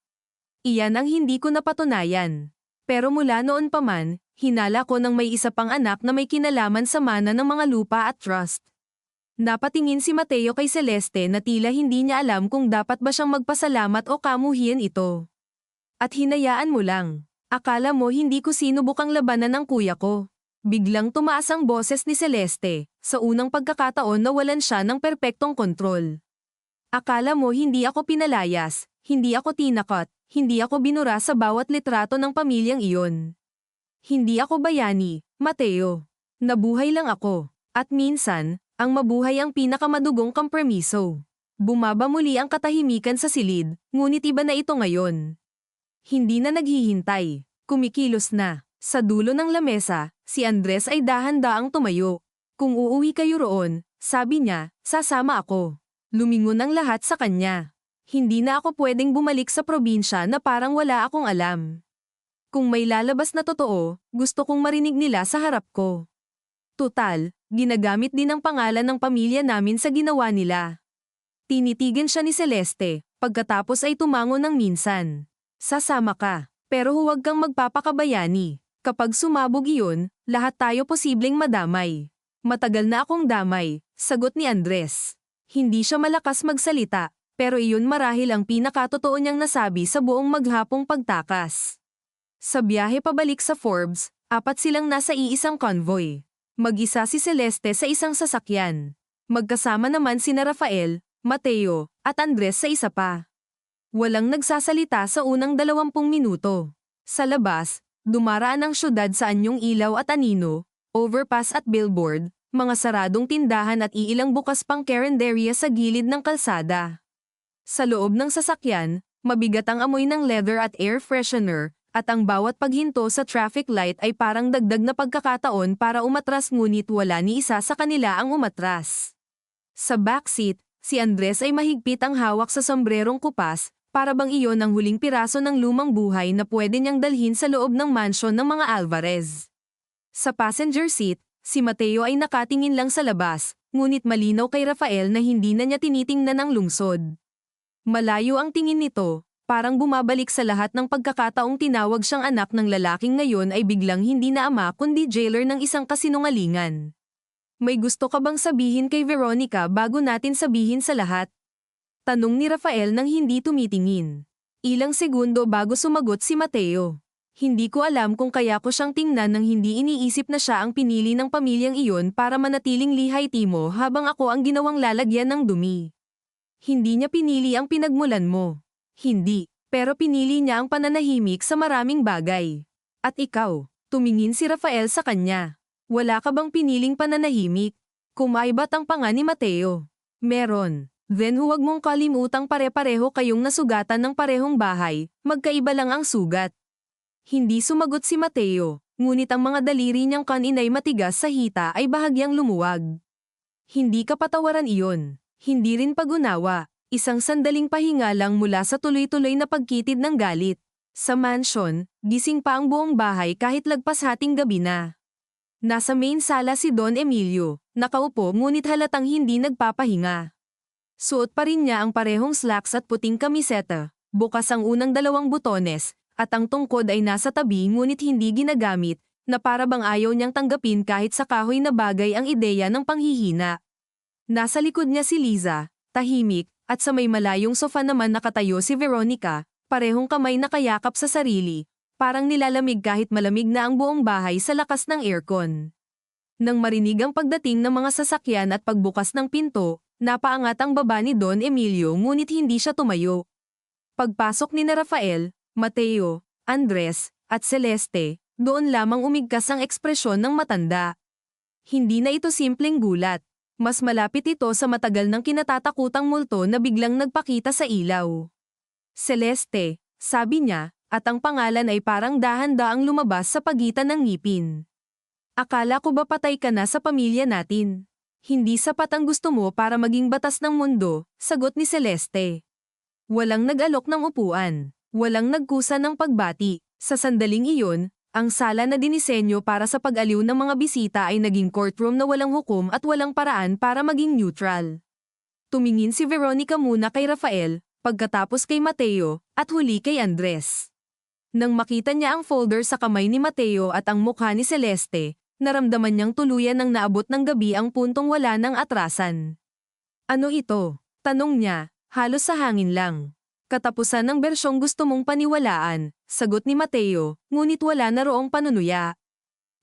Iyan ang hindi ko napatunayan. Pero mula noon pa man, hinala ko ng may isa pang anak na may kinalaman sa mana ng mga lupa at trust. Napatingin si Mateo kay Celeste na tila hindi niya alam kung dapat ba siyang magpasalamat o kamuhian ito. At hinayaan mo lang. Akala mo hindi ko sinubukang labanan ng kuya ko. Biglang tumaas ang boses ni Celeste, sa unang pagkakataon nawalan siya ng perpektong kontrol. Akala mo hindi ako pinalayas, hindi ako tinakot, hindi ako binura sa bawat litrato ng pamilyang iyon. Hindi ako bayani, Mateo. Nabuhay lang ako. At minsan, ang mabuhay ang pinakamadugong kompromiso. Bumaba muli ang katahimikan sa silid, ngunit iba na ito ngayon. Hindi na naghihintay. Kumikilos na. Sa dulo ng lamesa, si Andres ay dahan-daang tumayo. Kung uuwi kayo roon, sabi niya, sasama ako. Lumingon ang lahat sa kanya. Hindi na ako pwedeng bumalik sa probinsya na parang wala akong alam. Kung may lalabas na totoo, gusto kong marinig nila sa harap ko. Tutal, ginagamit din ang pangalan ng pamilya namin sa ginawa nila. Tinitigan siya ni Celeste, pagkatapos ay tumango ng minsan. Sasama ka, pero huwag kang magpapakabayani. Kapag sumabog iyon, lahat tayo posibleng madamay. Matagal na akong damay, sagot ni Andres. Hindi siya malakas magsalita, pero iyon marahil ang pinakatotoo niyang nasabi sa buong maghapong pagtakas. Sa biyahe pabalik sa Forbes, 4 silang nasa iisang convoy. Mag-isa si Celeste sa isang sasakyan. Magkasama naman sina Rafael, Mateo, at Andres sa isa pa. Walang nagsasalita sa unang 20 minuto. Sa labas, dumaraan ang syudad sa anyong ilaw at anino, overpass at billboard, mga saradong tindahan at iilang bukas pang karinderya sa gilid ng kalsada. Sa loob ng sasakyan, mabigat ang amoy ng leather at air freshener, at ang bawat paghinto sa traffic light ay parang dagdag na pagkakataon para umatras ngunit wala ni isa sa kanila ang umatras. Sa backseat, si Andres ay mahigpit ang hawak sa sombrerong kupas, para bang iyon ang huling piraso ng lumang buhay na pwede niyang dalhin sa loob ng mansyon ng mga Alvarez. Sa passenger seat, si Mateo ay nakatingin lang sa labas, ngunit malinaw kay Rafael na hindi na niya tinitingnan ang lungsod. Malayo ang tingin nito, parang bumabalik sa lahat ng pagkakataong tinawag siyang anak ng lalaking ngayon ay biglang hindi na ama kundi jailer ng isang kasinungalingan. May gusto ka bang sabihin kay Veronica bago natin sabihin sa lahat? Tanong ni Rafael nang hindi tumitingin. Ilang segundo bago sumagot si Mateo. Hindi ko alam kung kaya ko siyang tingnan nang hindi iniisip na siya ang pinili ng pamilyang iyon para manatiling lihay timo habang ako ang ginawang lalagyan ng dumi. Hindi niya pinili ang pinagmulan mo. Hindi, pero pinili niya ang pananahimik sa maraming bagay. At ikaw, tumingin si Rafael sa kanya. Wala ka bang piniling pananahimik? Kumaibat ang panga ni Mateo. Meron. Then huwag mong kalimutang pare-pareho kayong nasugatan ng parehong bahay, magkaiba lang ang sugat. Hindi sumagot si Mateo, ngunit ang mga daliri niyang kaninay matigas sa hita ay bahagyang lumuwag. Hindi ka patawaran iyon, hindi rin pagunawa, isang sandaling pahinga lang mula sa tuloy-tuloy na pagkitid ng galit. Sa mansion, gising pa ang buong bahay kahit lagpas hating gabi na. Nasa main sala si Don Emilio, nakaupo ngunit halatang hindi nagpapahinga. Suot pa rin niya ang parehong slacks at puting kamiseta, bukas ang unang 2 butones, at ang tungkod ay nasa tabi ngunit hindi ginagamit, na para bang ayaw niyang tanggapin kahit sa kahoy na bagay ang ideya ng panghihina. Nasa likod niya si Liza, tahimik, at sa may malayong sofa naman nakatayo si Veronica, parehong kamay nakayakap sa sarili, parang nilalamig kahit malamig na ang buong bahay sa lakas ng aircon. Nang marinig ang pagdating ng mga sasakyan at pagbukas ng pinto, napaangat ang baba ni Don Emilio ngunit hindi siya tumayo. Pagpasok ni na Rafael, Mateo, Andres, at Celeste, doon lamang umigkas ang ekspresyon ng matanda. Hindi na ito simpleng gulat. Mas malapit ito sa matagal ng kinatatakutang multo na biglang nagpakita sa ilaw. Celeste, sabi niya, at ang pangalan ay parang dahan-daang lumabas sa pagitan ng ngipin. Akala ko ba patay ka na sa pamilya natin? Hindi sapat ang gusto mo para maging batas ng mundo, sagot ni Celeste. Walang nag-alok ng upuan. Walang nagkusa ng pagbati. Sa sandaling iyon, ang sala na dinisenyo para sa pag-aliw ng mga bisita ay naging courtroom na walang hukom at walang paraan para maging neutral. Tumingin si Veronica muna kay Rafael, pagkatapos kay Mateo, at huli kay Andres. Nang makita niya ang folder sa kamay ni Mateo at ang mukha ni Celeste, naramdaman niyang tuluyan ng naabot ng gabi ang puntong wala ng atrasan. Ano ito? Tanong niya, halos sa hangin lang. Katapusan ng bersyong gusto mong paniwalaan, sagot ni Mateo, ngunit wala na roong panunuya.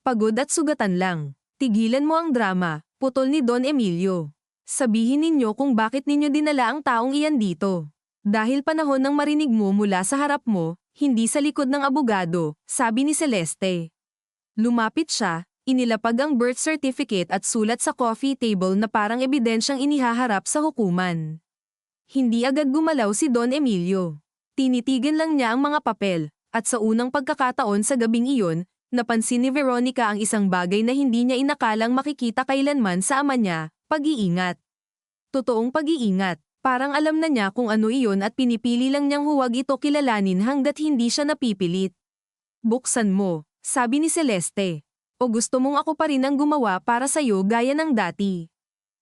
Pagod at sugatan lang. Tigilan mo ang drama, putol ni Don Emilio. Sabihin ninyo kung bakit ninyo dinala ang taong iyan dito. Dahil panahon ng marinig mo mula sa harap mo, hindi sa likod ng abogado, sabi ni Celeste. Lumapit siya, inilapag ang birth certificate at sulat sa coffee table na parang ebidensyang inihaharap sa hukuman. Hindi agad gumalaw si Don Emilio. Tinitigan lang niya ang mga papel, at sa unang pagkakataon sa gabing iyon, napansin ni Veronica ang isang bagay na hindi niya inakalang makikita kailanman sa ama niya, pag-iingat. Totoong pag-iingat, parang alam na niya kung ano iyon at pinipili lang niyang huwag ito kilalanin hanggat hindi siya napipilit. Buksan mo, sabi ni Celeste. O gusto mong ako pa rin ang gumawa para sa'yo gaya ng dati.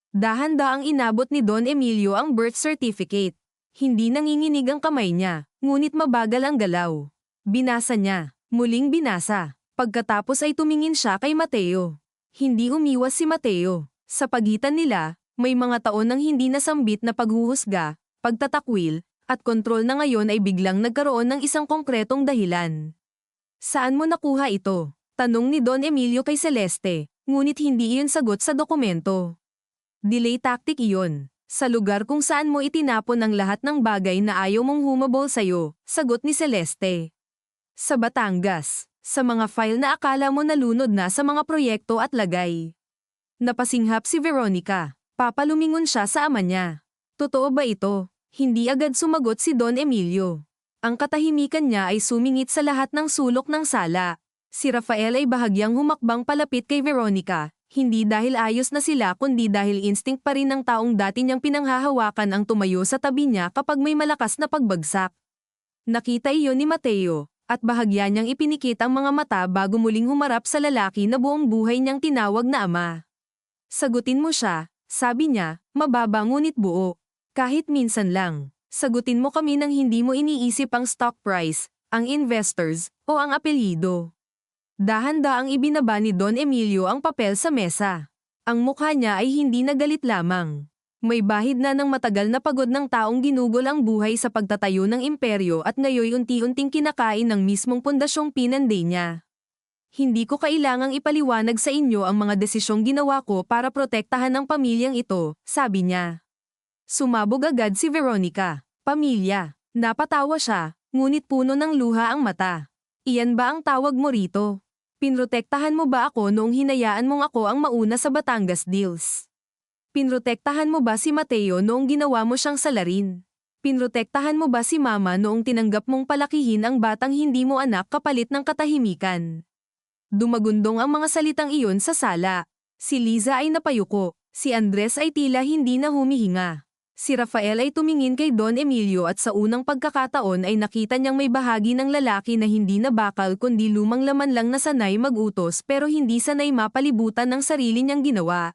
Dahan-daang inabot ni Don Emilio ang birth certificate. Hindi nanginginig ang kamay niya, ngunit mabagal ang galaw. Binasa niya, muling binasa. Pagkatapos ay tumingin siya kay Mateo. Hindi umiwas si Mateo. Sa pagitan nila, may mga taon ng hindi nasambit na paghuhusga, pagtatakwil, at kontrol na ngayon ay biglang nagkaroon ng isang konkretong dahilan. Saan mo nakuha ito? Tanong ni Don Emilio kay Celeste, ngunit hindi iyon sagot sa dokumento. Delay tactic iyon. Sa lugar kung saan mo itinapon ang lahat ng bagay na ayaw mong humabol sa'yo, sagot ni Celeste. Sa Batangas, sa mga file na akala mo nalunod na sa mga proyekto at lagay. Napasinghap si Veronica. Papalumingon siya sa ama niya. Totoo ba ito? Hindi agad sumagot si Don Emilio. Ang katahimikan niya ay sumingit sa lahat ng sulok ng sala. Si Rafael ay bahagyang humakbang palapit kay Veronica. Hindi dahil ayos na sila kundi dahil instinct pa rin ng taong dati niyang pinanghahawakan ang tumayo sa tabi niya kapag may malakas na pagbagsak. Nakita iyon ni Mateo, at bahagya niyang ipinikit ang mga mata bago muling humarap sa lalaki na buong buhay niyang tinawag na ama. Sagutin mo siya, sabi niya, mababa ngunit buo. Kahit minsan lang, sagutin mo kami nang hindi mo iniisip ang stock price, ang investors, o ang apelyido. Dahan-daang ibinaba ni Don Emilio ang papel sa mesa. Ang mukha niya ay hindi nagalit lamang. May bahid na ng matagal na pagod ng taong ginugol ang buhay sa pagtatayo ng imperyo at ngayoy unti-unting kinakain ng mismong pundasyong pinanday niya. Hindi ko kailangang ipaliwanag sa inyo ang mga desisyong ginawa ko para protektahan ang pamilyang ito, sabi niya. Sumabog agad si Veronica. Pamilya. Napatawa siya, ngunit puno ng luha ang mata. Iyan ba ang tawag mo rito? Pinrotektahan mo ba ako noong hinayaan mong ako ang mauna sa Batangas deals? Pinrotektahan mo ba si Mateo noong ginawa mo siyang salarin? Pinrotektahan mo ba si Mama noong tinanggap mong palakihin ang batang hindi mo anak kapalit ng katahimikan? Dumagundong ang mga salitang iyon sa sala. Si Liza ay napayuko, si Andres ay tila hindi na humihinga. Si Rafael ay tumingin kay Don Emilio at sa unang pagkakataon ay nakita niyang may bahagi ng lalaki na hindi na bakal kundi lumang laman lang na sanay mag-utos pero hindi sanay mapalibutan ng sarili niyang ginawa.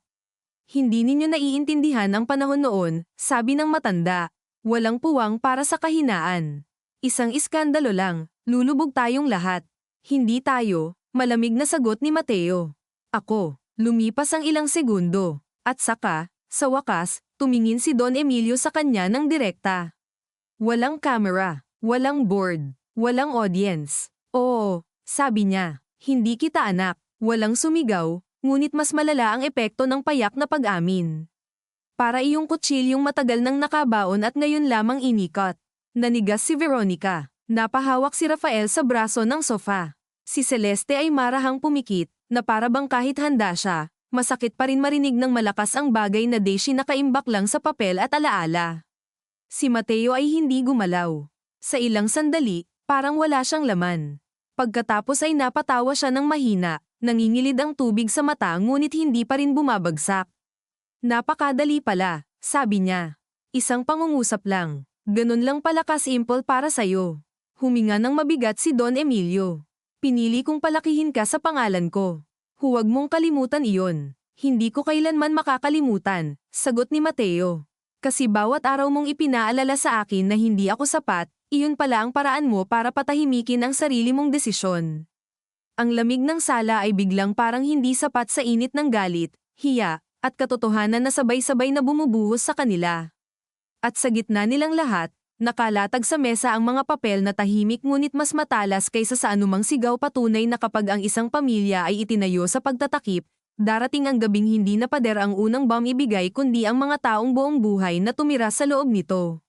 Hindi ninyo naiintindihan ang panahon noon, sabi ng matanda. Walang puwang para sa kahinaan. Isang iskandalo lang, lulubog tayong lahat. Hindi tayo, malamig na sagot ni Mateo. Ako, lumipas ang ilang segundo. At saka, sa wakas, tumingin si Don Emilio sa kanya ng direkta. Walang camera, walang board, walang audience. Oo, sabi niya, hindi kita anak, walang sumigaw, ngunit mas malala ang epekto ng payak na pag-amin. Para iyong kutsilyong matagal nang nakabaon at ngayon lamang inikot. Nanigas si Veronica. Napahawak si Rafael sa braso ng sofa. Si Celeste ay marahang pumikit, na para bang kahit handa siya, Masakit pa rin marinig ng malakas ang bagay na Daisy nakaimbak lang sa papel at alaala. Si Mateo ay hindi gumalaw. Sa ilang sandali, parang wala siyang laman. Pagkatapos ay napatawa siya ng mahina, nangingilid ang tubig sa mata ngunit hindi pa rin bumabagsak. Napakadali pala, sabi niya. Isang pangungusap lang. Ganun lang pala ka-simple para sa'yo. Huminga ng mabigat si Don Emilio. Pinili kong palakihin ka sa pangalan ko. Huwag mong kalimutan iyon. Hindi ko kailanman makakalimutan, sagot ni Mateo. Kasi bawat araw mong ipinaalala sa akin na hindi ako sapat, iyon pala ang paraan mo para patahimikin ang sarili mong desisyon. Ang lamig ng sala ay biglang parang hindi sapat sa init ng galit, hiya, at katotohanan na sabay-sabay na bumubuhos sa kanila. At sa gitna nilang lahat, nakalatag sa mesa ang mga papel na tahimik ngunit mas matalas kaysa sa anumang sigaw, patunay na kapag ang isang pamilya ay itinayo sa pagtatakip, darating ang gabing hindi na pader ang unang bomb ibigay kundi ang mga taong buong buhay na tumira sa loob nito.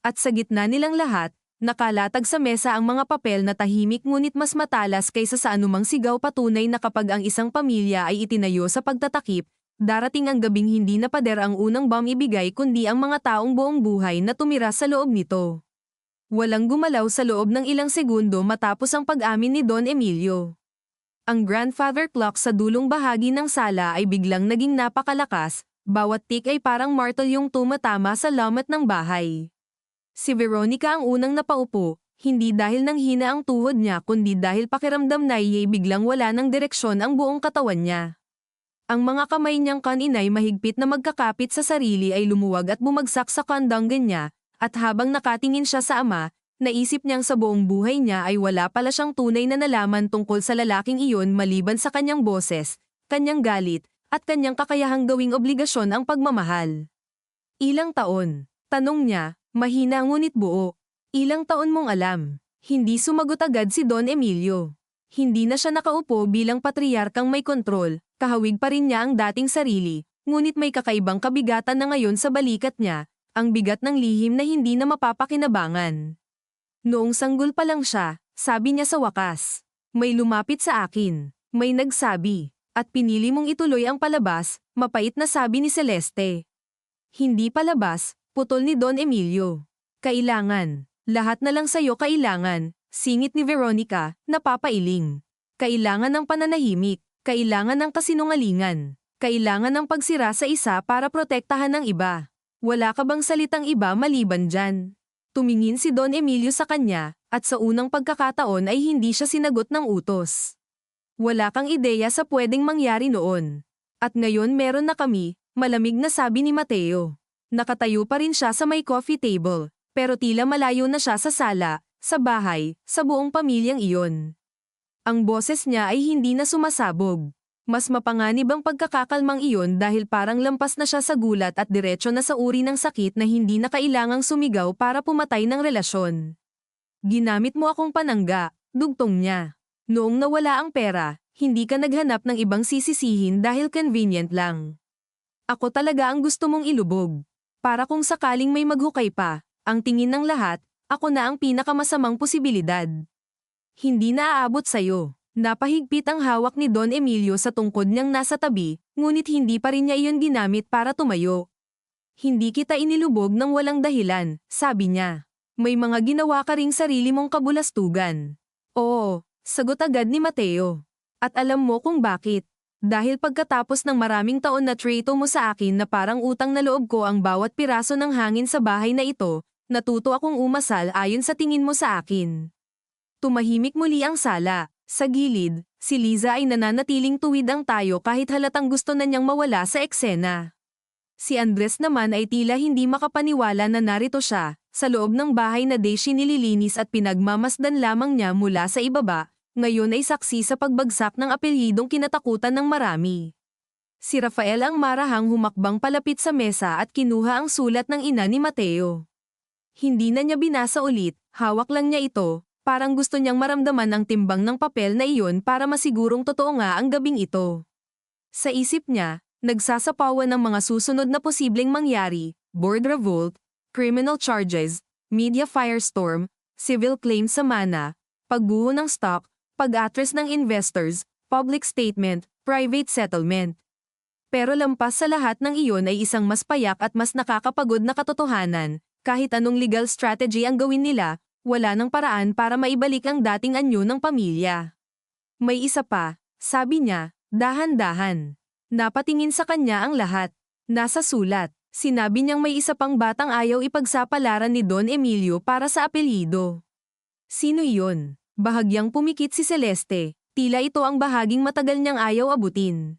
At sa gitna nilang lahat, nakalatag sa mesa ang mga papel na tahimik ngunit mas matalas kaysa sa anumang sigaw, patunay na kapag ang isang pamilya ay itinayo sa pagtatakip, darating ang gabing hindi na pader ang unang bomb ibigay kundi ang mga taong buong buhay na tumira sa loob nito. Walang gumalaw sa loob ng ilang segundo matapos ang pag-amin ni Don Emilio. Ang grandfather clock sa dulong bahagi ng sala ay biglang naging napakalakas, bawat tick ay parang martilyong tumatama sa lamat ng bahay. Si Veronica ang unang napaupo, hindi dahil nang hina ang tuhod niya kundi dahil pakiramdam na biglang wala ng direksyon ang buong katawan niya. Ang mga kamay niyang kanina'y mahigpit na magkakapit sa sarili ay lumuwag at bumagsak sa kandanggan niya, at habang nakatingin siya sa ama, naisip niyang sa buong buhay niya ay wala pala siyang tunay na nalaman tungkol sa lalaking iyon maliban sa kanyang boses, kanyang galit, at kanyang kakayahang gawing obligasyon ang pagmamahal. Ilang taon? Tanong niya, mahina ngunit buo. Ilang taon mong alam? Hindi sumagot agad si Don Emilio. Hindi na siya nakaupo bilang patriyarkang may kontrol, kahawig pa rin niya ang dating sarili, ngunit may kakaibang kabigatan na ngayon sa balikat niya, ang bigat ng lihim na hindi na mapapakinabangan. Noong sanggol pa lang siya, sabi niya sa wakas. May lumapit sa akin, may nagsabi, at pinili mong ituloy ang palabas, mapait na sabi ni Celeste. Hindi palabas, putol ni Don Emilio. Kailangan, lahat na lang sa'yo kailangan. Singit ni Veronica, napapailing. Kailangan ng pananahimik, kailangan ng kasinungalingan, kailangan ng pagsira sa isa para protektahan ng iba. Wala ka bang salitang iba maliban dyan? Tumingin si Don Emilio sa kanya, at sa unang pagkakataon ay hindi siya sinagot ng utos. Wala kang ideya sa pwedeng mangyari noon. At ngayon meron na kami, malamig na sabi ni Mateo. Nakatayo pa rin siya sa may coffee table, pero tila malayo na siya sa sala, sa bahay, sa buong pamilyang iyon. Ang boses niya ay hindi na sumasabog. Mas mapanganib ang pagkakakalmang iyon dahil parang lampas na siya sa gulat at diretso na sa uri ng sakit na hindi na kailangang sumigaw para pumatay ng relasyon. Ginamit mo akong panangga, dugtong niya. Noong nawala ang pera, hindi ka naghanap ng ibang sisisihin dahil convenient lang. Ako talaga ang gusto mong ilubog. Para kung sakaling may maghukay pa, ang tingin ng lahat, ako na ang pinakamasamang posibilidad. Hindi na aabot sa'yo. Napahigpit ang hawak ni Don Emilio sa tungkod niyang nasa tabi, ngunit hindi pa rin niya iyon ginamit para tumayo. Hindi kita inilubog ng walang dahilan, sabi niya. May mga ginawa ka ring sarili mong kabulastugan. Oo, sagot agad ni Mateo. At alam mo kung bakit. Dahil pagkatapos ng maraming taon na treto mo sa akin na parang utang na loob ko ang bawat piraso ng hangin sa bahay na ito, natuto akong umasal ayon sa tingin mo sa akin. Tumahimik muli ang sala. Sa gilid, si Liza ay nananatiling tuwid ang tayo kahit halatang gusto na niyang mawala sa eksena. Si Andres naman ay tila hindi makapaniwala na narito siya, sa loob ng bahay na Daisy nililinis at pinagmamasdan lamang niya mula sa ibaba, ngayon ay saksi sa pagbagsak ng apelyidong kinatakutan ng marami. Si Rafael ang marahang humakbang palapit sa mesa at kinuha ang sulat ng ina ni Mateo. Hindi na niya binasa ulit, hawak lang niya ito. Parang gusto niyang maramdaman ang timbang ng papel na iyon para masigurong totoo nga ang gabing ito. Sa isip niya, nagsasapawan ng mga susunod na posibleng mangyari, board revolt, criminal charges, media firestorm, civil claims sa mana, pagbuho ng stock, pag-atras ng investors, public statement, private settlement. Pero lampas sa lahat ng iyon ay isang mas payak at mas nakakapagod na katotohanan, kahit anong legal strategy ang gawin nila, wala nang paraan para maibalik ang dating anyo ng pamilya. May isa pa, sabi niya, dahan-dahan. Napatingin sa kanya ang lahat. Nasa sulat, sinabi niyang may isa pang batang ayaw ipagsapalaran ni Don Emilio para sa apelyido. Sino iyon? Bahagyang pumikit si Celeste, tila ito ang bahaging matagal niyang ayaw abutin.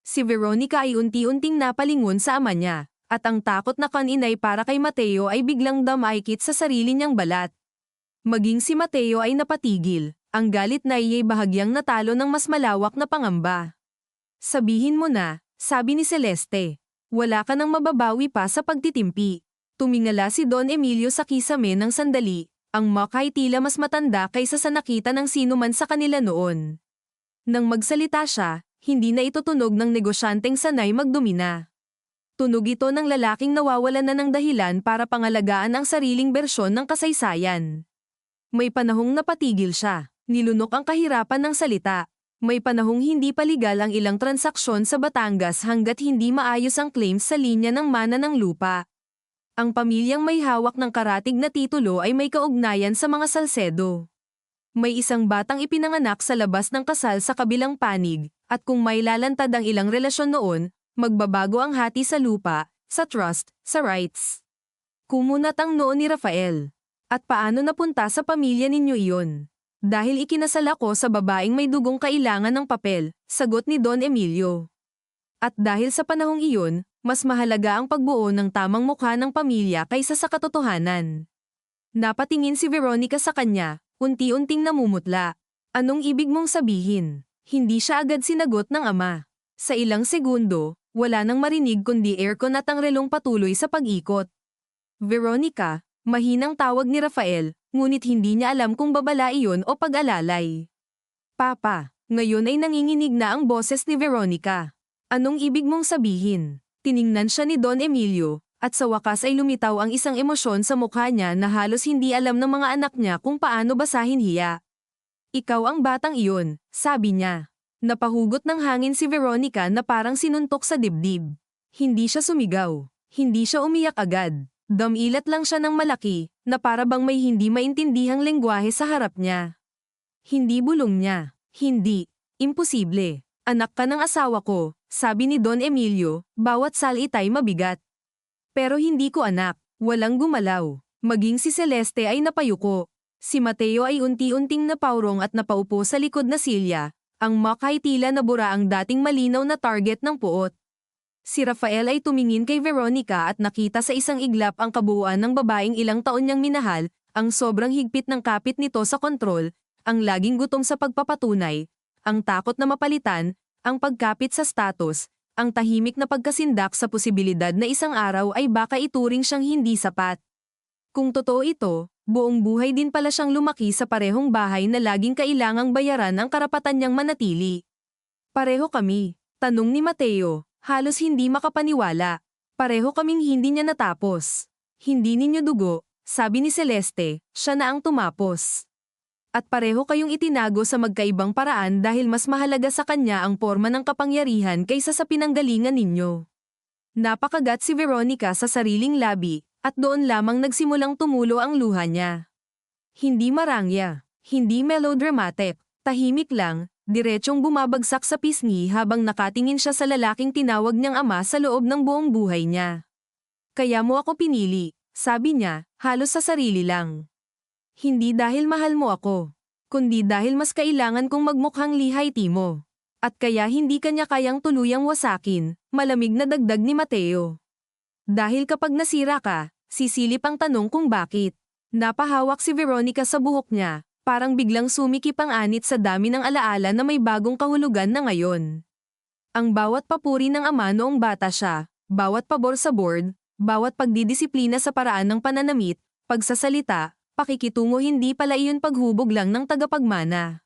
Si Veronica ay unti-unting napalingon sa ama niya, at ang takot na kaninay para kay Mateo ay biglang damaykit sa sarili niyang balat. Maging si Mateo ay napatigil, ang galit na iya'y bahagyang natalo ng mas malawak na pangamba. Sabihin mo na, sabi ni Celeste, wala ka nang mababawi pa sa pagtitimpi. Tumingala si Don Emilio sa kisame ng sandali, ang mock ay tila mas matanda kaysa sa nakita ng sino man sa kanila noon. Nang magsalita siya, hindi na ito tunog ng negosyanteng sanay magdomina. Tunog ito ng lalaking nawawalan na ng dahilan para pangalagaan ang sariling bersyon ng kasaysayan. May panahong napatigil siya, nilunok ang kahirapan ng salita. May panahong hindi pa legal ang ilang transaksyon sa Batangas hanggat hindi maayos ang claims sa linya ng mana ng lupa. Ang pamilyang may hawak ng karatig na titulo ay may kaugnayan sa mga Salcedo. May isang batang ipinanganak sa labas ng kasal sa kabilang panig, at kung may lalantad ang ilang relasyon noon, magbabago ang hati sa lupa, sa trust, sa rights. Kumunat ang noo ni Rafael. At paano napunta sa pamilya ninyo iyon? Dahil ikinasal ako sa babaeng may dugong kailangan ng papel, sagot ni Don Emilio. At dahil sa panahong iyon, mas mahalaga ang pagbuo ng tamang mukha ng pamilya kaysa sa katotohanan. Napatingin si Veronica sa kanya, unti-unting namumutla. Anong ibig mong sabihin? Hindi siya agad sinagot ng ama. Sa ilang segundo, wala nang marinig kundi aircon at ang relong patuloy sa pag-ikot. Veronica, mahinang tawag ni Rafael, ngunit hindi niya alam kung babala iyon o pag-alalay. Papa, ngayon ay nanginginig na ang boses ni Veronica. Anong ibig mong sabihin? Tiningnan siya ni Don Emilio, at sa wakas ay lumitaw ang isang emosyon sa mukha niya na halos hindi alam ng mga anak niya kung paano basahin hiya. Ikaw ang batang iyon, sabi niya. Napahugot ng hangin si Veronica na parang sinuntok sa dibdib. Hindi siya sumigaw. Hindi siya umiyak agad. Damilat lang siya ng malaki, na para bang may hindi maintindihang lengguwahe sa harap niya. Hindi bulong niya. Hindi. Imposible. Anak ka ng asawa ko, sabi ni Don Emilio, bawat salita'y mabigat. Pero hindi ko anak. Walang gumalaw. Maging si Celeste ay napayuko. Si Mateo ay unti-unting napaurong at napaupo sa likod na silya. Ang mock ay tila nabura ang dating malinaw na target ng puot. Si Rafael ay tumingin kay Veronica at nakita sa isang iglap ang kabuuan ng babaeng ilang taon niyang minahal, ang sobrang higpit ng kapit nito sa kontrol, ang laging gutom sa pagpapatunay, ang takot na mapalitan, ang pagkapit sa status, ang tahimik na pagkasindak sa posibilidad na isang araw ay baka ituring siyang hindi sapat. Kung totoo ito, buong buhay din pala siyang lumaki sa parehong bahay na laging kailangang bayaran ang karapatan niyang manatili. Pareho kami, tanong ni Mateo, halos hindi makapaniwala. Pareho kaming hindi niya natapos. Hindi ninyo dugo, sabi ni Celeste, siya na ang tumapos. At pareho kayong itinago sa magkaibang paraan dahil mas mahalaga sa kanya ang porma ng kapangyarihan kaysa sa pinanggalingan ninyo. Napakagat si Veronica sa sariling labi, at doon lamang nagsimulang tumulo ang luha niya. Hindi marangya, hindi melodramatic, tahimik lang, diretsong bumabagsak sa pisngi habang nakatingin siya sa lalaking tinawag niyang ama sa loob ng buong buhay niya. Kaya mo ako pinili, sabi niya, halos sa sarili lang. Hindi dahil mahal mo ako, kundi dahil mas kailangan kong magmukhang lihayti mo. At kaya hindi kanya kayang tuluyang wasakin, malamig na dagdag ni Mateo. Dahil kapag nasira ka, sisilip ang tanong kung bakit. Napahawak si Veronica sa buhok niya, parang biglang sumikip ang anit sa dami ng alaala na may bagong kahulugan na ngayon. Ang bawat papuri ng ama noong bata siya, bawat pabor sa board, bawat pagdidisiplina sa paraan ng pananamit, pagsasalita, pakikitungo hindi pala iyon paghubog lang ng tagapagmana.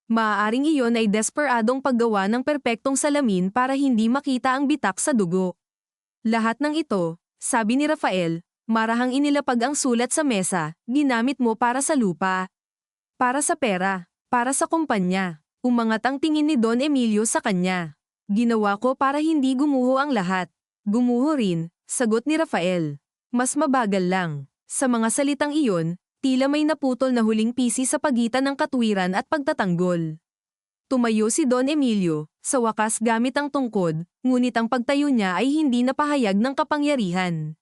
Maaaring iyon ay desperadong paggawa ng perpektong salamin para hindi makita ang bitak sa dugo. Lahat ng ito, sabi ni Rafael, marahang inilapag ang sulat sa mesa, ginamit mo para sa lupa. Para sa pera, para sa kumpanya. Umangat ang tingin ni Don Emilio sa kanya. Ginawa ko para hindi gumuho ang lahat. Gumuho rin, sagot ni Rafael. Mas mabagal lang. Sa mga salitang iyon, tila may naputol na huling pisi sa pagitan ng katwiran at pagtatanggol. Tumayo si Don Emilio, sa wakas gamit ang tungkod, ngunit ang pagtayo niya ay hindi napahayag ng kapangyarihan.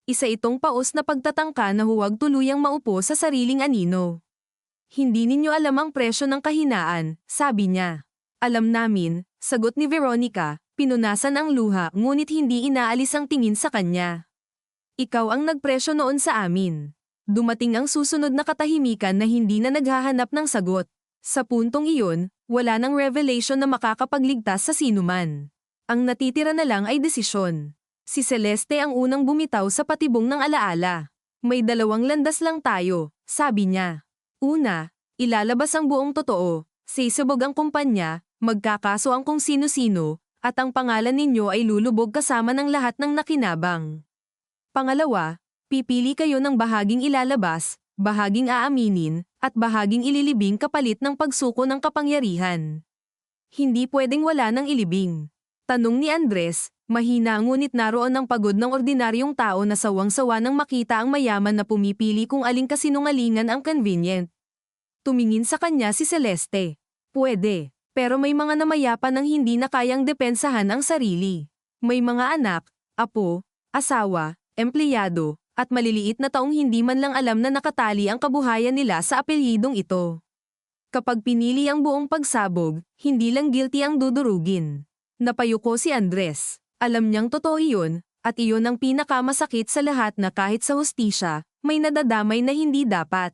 Isa itong paos na pagtatangka na huwag tuluyang maupo sa sariling anino. Hindi ninyo alam ang presyo ng kahinaan, sabi niya. Alam namin, sagot ni Veronica, pinunasan ang luha ngunit hindi inaalis ang tingin sa kanya. Ikaw ang nagpresyo noon sa amin. Dumating ang susunod na katahimikan na hindi na naghahanap ng sagot. Sa puntong iyon, wala nang revelation na makakapagligtas sa sinuman. Ang natitira na lang ay desisyon. Si Celeste ang unang bumitaw sa patibong ng alaala. May dalawang landas lang tayo, sabi niya. Una, ilalabas ang buong totoo, sisubog ang kumpanya, magkakaso ang kung sino-sino, at ang pangalan ninyo ay lulubog kasama ng lahat ng nakinabang. Pangalawa, pipili kayo ng bahaging ilalabas, bahaging aaminin, at bahaging ililibing kapalit ng pagsuko ng kapangyarihan. Hindi pwedeng wala ng ilibing. Tanong ni Andres, mahina ngunit naroon ang pagod ng ordinaryong tao na sawang-sawa nang makita ang mayaman na pumipili kung aling kasinungalingan ang convenient. Tumingin sa kanya si Celeste. Pwede, pero may mga namayapa nang hindi na kayang depensahan ang sarili. May mga anak, apo, asawa, empleyado, at maliliit na taong hindi man lang alam na nakatali ang kabuhayan nila sa apelyidong ito. Kapag pinili ang buong pagsabog, hindi lang guilty ang dudurugin. Napayuko si Andres. Alam niyang totoo iyon, at iyon ang pinakamasakit sa lahat na kahit sa hustisya, may nadadamay na hindi dapat.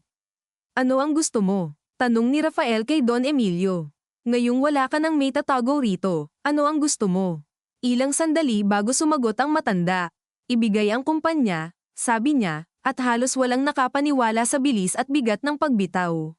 Ano ang gusto mo? Tanong ni Rafael kay Don Emilio. Ngayong wala ka ng may tatago rito, ano ang gusto mo? Ilang sandali bago sumagot ang matanda. Ibigay ang kumpanya, sabi niya, at halos walang nakapaniwala sa bilis at bigat ng pagbitaw.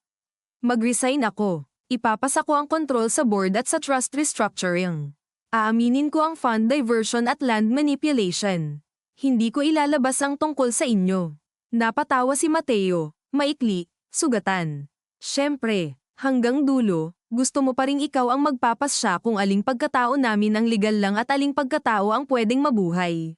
Mag-resign ako. Ipapasa ko ang control sa board at sa trust restructuring. Aaminin ko ang fund diversion at land manipulation. Hindi ko ilalabas ang tungkol sa inyo. Napatawa si Mateo, maikli, sugatan. Siyempre, hanggang dulo, gusto mo pa ring ikaw ang magpapasya kung aling pagkatao namin ang legal lang at aling pagkatao ang pwedeng mabuhay.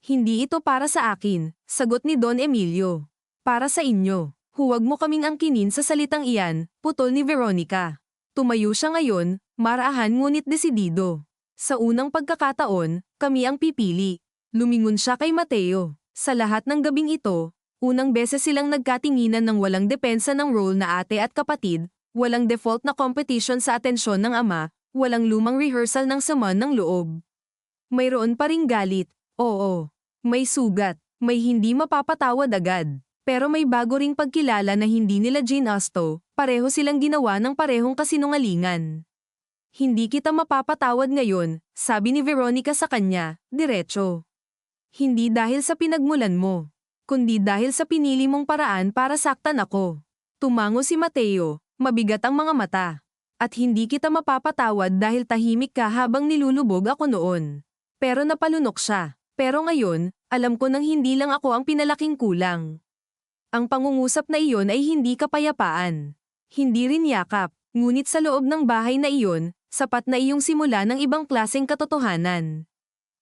Hindi ito para sa akin, sagot ni Don Emilio. Para sa inyo. Huwag mo kaming angkinin sa salitang iyan, putol ni Veronica. Tumayo siya ngayon, marahan ngunit desidido. Sa unang pagkakataon, kami ang pipili. Lumingon siya kay Mateo. Sa lahat ng gabing ito, unang beses silang nagkatinginan ng walang depensa ng role na ate at kapatid, walang default na competition sa atensyon ng ama, walang lumang rehearsal ng sama ng loob. Mayroon pa ring galit, oo. May sugat, may hindi mapapatawad agad. Pero may bago ring pagkilala na hindi nila ginasto, pareho silang ginawa ng parehong kasinungalingan. Hindi kita mapapatawad ngayon, sabi ni Veronica sa kanya, diretso. Hindi dahil sa pinagmulan mo, kundi dahil sa pinili mong paraan para saktan ako. Tumango si Mateo, mabigat ang mga mata. At hindi kita mapapatawad dahil tahimik ka habang nilulubog ako noon. Pero napalunok siya. Pero ngayon, alam ko nang hindi lang ako ang pinalaking kulang. Ang pangungusap na iyon ay hindi kapayapaan. Hindi rin yakap, ngunit sa loob ng bahay na iyon, sapat na iyong simula ng ibang klaseng katotohanan.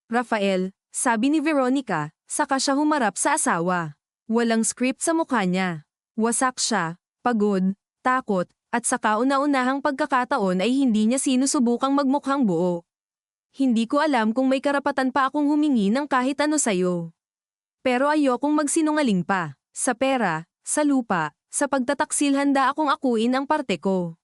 Rafael, sabi ni Veronica, saka siya humarap sa asawa. Walang script sa mukha niya. Wasak siya, pagod, takot, at sa kauna-unahang pagkakataon ay hindi niya sinusubukang magmukhang buo. Hindi ko alam kung may karapatan pa akong humingi ng kahit ano sa'yo. Pero ayokong magsinungaling pa. Sa pera, sa lupa, sa pagtataksil handa akong akuin ang parte ko.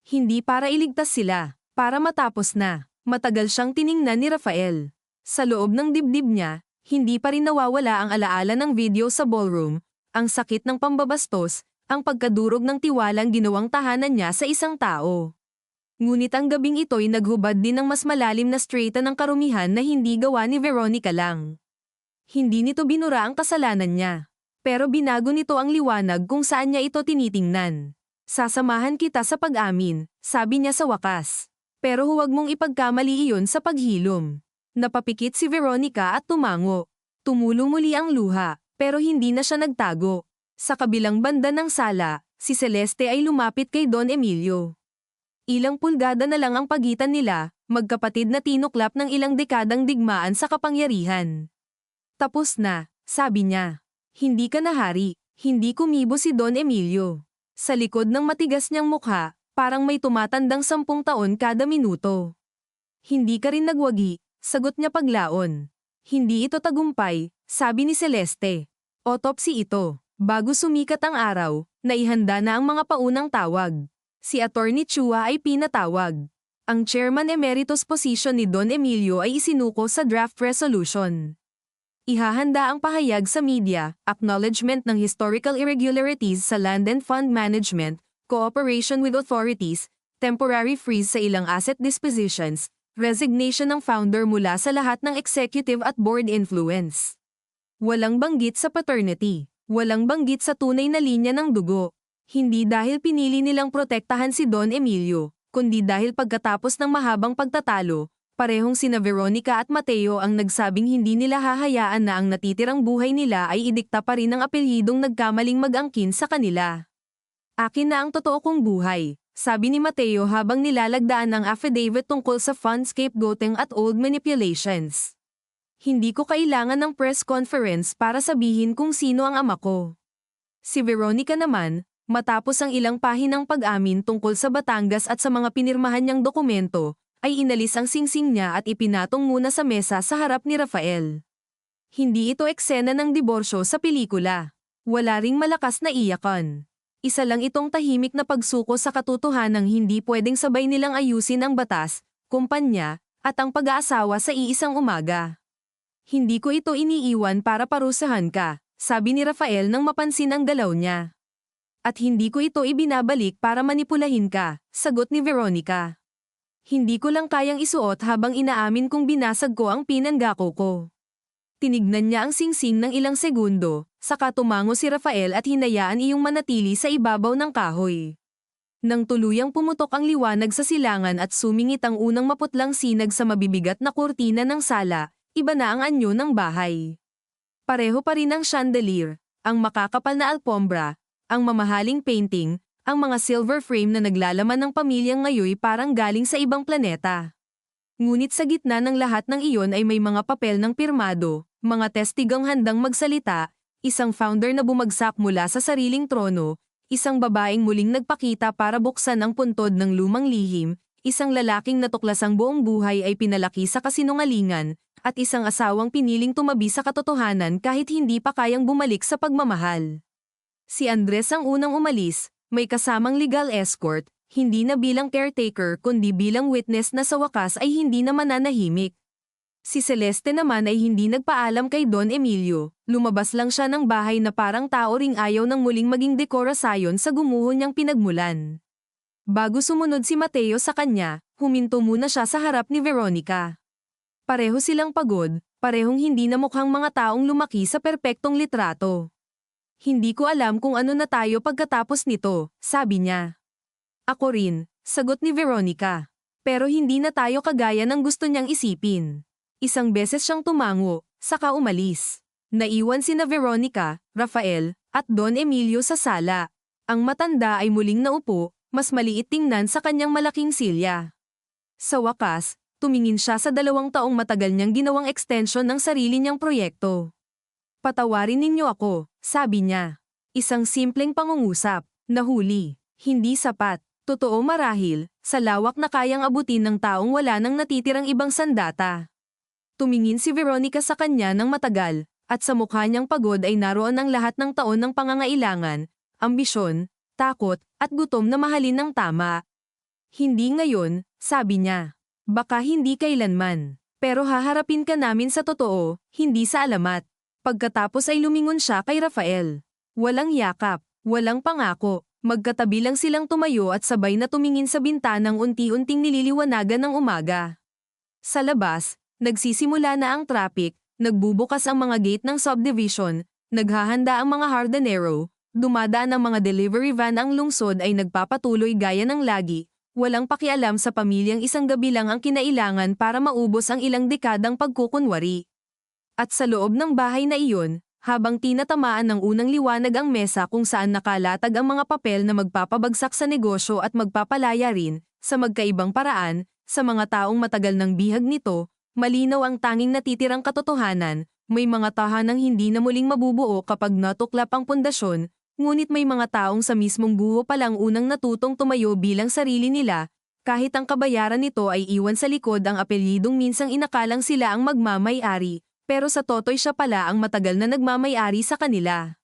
Hindi para iligtas sila, para matapos na. Matagal siyang tiningnan ni Rafael. Sa loob ng dibdib niya, hindi pa rin nawawala ang alaala ng video sa ballroom, ang sakit ng pambabastos, ang pagkadurog ng tiwalang ginawang tahanan niya sa isang tao. Ngunit ang gabing ito'y naghubad din ng mas malalim na straighta ng karumihan na hindi gawa ni Veronica lang. Hindi nito binura ang kasalanan niya. Pero binago nito ang liwanag kung saan niya ito tinitingnan. Sasamahan kita sa pag-amin, sabi niya sa wakas. Pero huwag mong ipagkamali iyon sa paghilom. Napapikit si Veronica at tumango. Tumulong muli ang luha, pero hindi na siya nagtago. Sa kabilang banda ng sala, si Celeste ay lumapit kay Don Emilio. Ilang pulgada na lang ang pagitan nila, magkapatid na tinuklap ng ilang dekadang digmaan sa kapangyarihan. Tapos na, sabi niya. Hindi ka nahari, hindi kumibo si Don Emilio. Sa likod ng matigas niyang mukha, parang may tumatandang 10 taon kada minuto. Hindi ka rin nagwagi, sagot niya paglaon. Hindi ito tagumpay, sabi ni Celeste. Autopsy ito. Bago sumikat ang araw, naihanda na ang mga paunang tawag. Si Attorney Chua ay pinatawag. Ang Chairman Emeritus position ni Don Emilio ay isinuko sa draft resolution. Ihahanda ang pahayag sa media, acknowledgement ng historical irregularities sa land and fund management, cooperation with authorities, temporary freeze sa ilang asset dispositions, resignation ng founder mula sa lahat ng executive at board influence. Walang banggit sa paternity. Walang banggit sa tunay na linya ng dugo. Hindi dahil pinili nilang protektahan si Don Emilio, kundi dahil pagkatapos ng mahabang pagtatalo, parehong sina Veronica at Mateo ang nagsabing hindi nila hahayaan na ang natitirang buhay nila ay idikta pa rin ng apelyidong nagkamaling mag-angkin sa kanila. Akin na ang totoo kong buhay, sabi ni Mateo habang nilalagdaan ang affidavit tungkol sa fund scapegoating at old manipulations. Hindi ko kailangan ng press conference para sabihin kung sino ang ama ko. Si Veronica naman, matapos ang ilang pahinang pag-amin tungkol sa Batangas at sa mga pinirmahan niyang dokumento, ay inalis ang singsing niya at ipinatong muna sa mesa sa harap ni Rafael. Hindi ito eksena ng diborsyo sa pelikula. Wala ring malakas na iyakan. Isa lang itong tahimik na pagsuko sa katotohanang hindi pwedeng sabay nilang ayusin ang batas, kumpanya, at ang pag-aasawa sa iisang umaga. Hindi ko ito iniiwan para parusahan ka, sabi ni Rafael nang mapansin ang galaw niya. At hindi ko ito ibinabalik para manipulahin ka, sagot ni Veronica. Hindi ko lang kayang isuot habang inaamin kong binasag ko ang pinanggako ko. Tinignan niya ang singsing ng ilang segundo, saka tumango si Rafael at hinayaan iyong manatili sa ibabaw ng kahoy. Nang tuluyang pumutok ang liwanag sa silangan at sumingit ang unang maputlang sinag sa mabibigat na kurtina ng sala, iba na ang anyo ng bahay. Pareho pa rin ang chandelier, ang makakapal na alpombra, ang mamahaling painting, ang mga silver frame na naglalaman ng pamilyang ngayoy parang galing sa ibang planeta. Ngunit sa gitna ng lahat ng iyon ay may mga papel ng pirmado, mga testigang handang magsalita, isang founder na bumagsak mula sa sariling trono, isang babaeng muling nagpakita para buksan ang puntod ng lumang lihim, isang lalaking natuklasang buong buhay ay pinalaki sa kasinungalingan, at isang asawang piniling tumabi sa katotohanan kahit hindi pa kayang bumalik sa pagmamahal. Si Andres ang unang umalis, may kasamang legal escort, hindi na bilang caretaker kundi bilang witness na sa wakas ay hindi na mananahimik. Si Celeste naman ay hindi nagpaalam kay Don Emilio, lumabas lang siya ng bahay na parang tao ring ayaw ng muling maging dekorasayon sa gumuho niyang pinagmulan. Bago sumunod si Mateo sa kanya, huminto muna siya sa harap ni Veronica. Pareho silang pagod, parehong hindi na mukhang mga taong lumaki sa perpektong litrato. Hindi ko alam kung ano na tayo pagkatapos nito, sabi niya. Ako rin, sagot ni Veronica. Pero hindi na tayo kagaya ng gusto niyang isipin. Isang beses siyang tumango, saka umalis. Naiwan sina Veronica, Rafael, at Don Emilio sa sala. Ang matanda ay muling naupo, mas maliit tingnan sa kanyang malaking silya. Sa wakas, tumingin siya sa 2 taong matagal niyang ginawang extension ng sarili niyang proyekto. Patawarin ninyo ako, sabi niya. Isang simpleng pangungusap, nahuli, hindi sapat, totoo marahil, sa lawak na kayang abutin ng taong wala nang natitirang ibang sandata. Tumingin si Veronica sa kanya ng matagal, at sa mukha niyang pagod ay naroon ang lahat ng taon ng pangangailangan, ambisyon, takot, at gutom na mahalin ng tama. Hindi ngayon, sabi niya. Baka hindi kailanman. Pero haharapin ka namin sa totoo, hindi sa alamat. Pagkatapos ay lumingon siya kay Rafael. Walang yakap, walang pangako. Magkatabi lang silang tumayo at sabay na tumingin sa bintanang unti-unting nililiwanagan ng umaga. Sa labas, nagsisimula na ang traffic, nagbubukas ang mga gate ng subdivision, naghahanda ang mga hardenero, dumadaan ang mga delivery van ang lungsod ay nagpapatuloy gaya ng lagi. Walang pakialam sa pamilyang isang gabi lang ang kinailangan para maubos ang ilang dekadang pagkukunwari. At sa loob ng bahay na iyon, habang tinatamaan ng unang liwanag ang mesa kung saan nakalatag ang mga papel na magpapabagsak sa negosyo at magpapalaya rin, sa magkaibang paraan, Sa mga taong matagal ng bihag nito, malinaw ang tanging natitirang katotohanan, may mga tahanang hindi na muling mabubuo kapag natuklap ang pundasyon, ngunit may mga taong sa mismong buho palang unang natutong tumayo bilang sarili nila, kahit ang kabayaran nito ay iwan sa likod ang apelyidong minsang inakalang sila ang magmamay-ari, pero sa totoy siya pala ang matagal na nagmamay-ari sa kanila.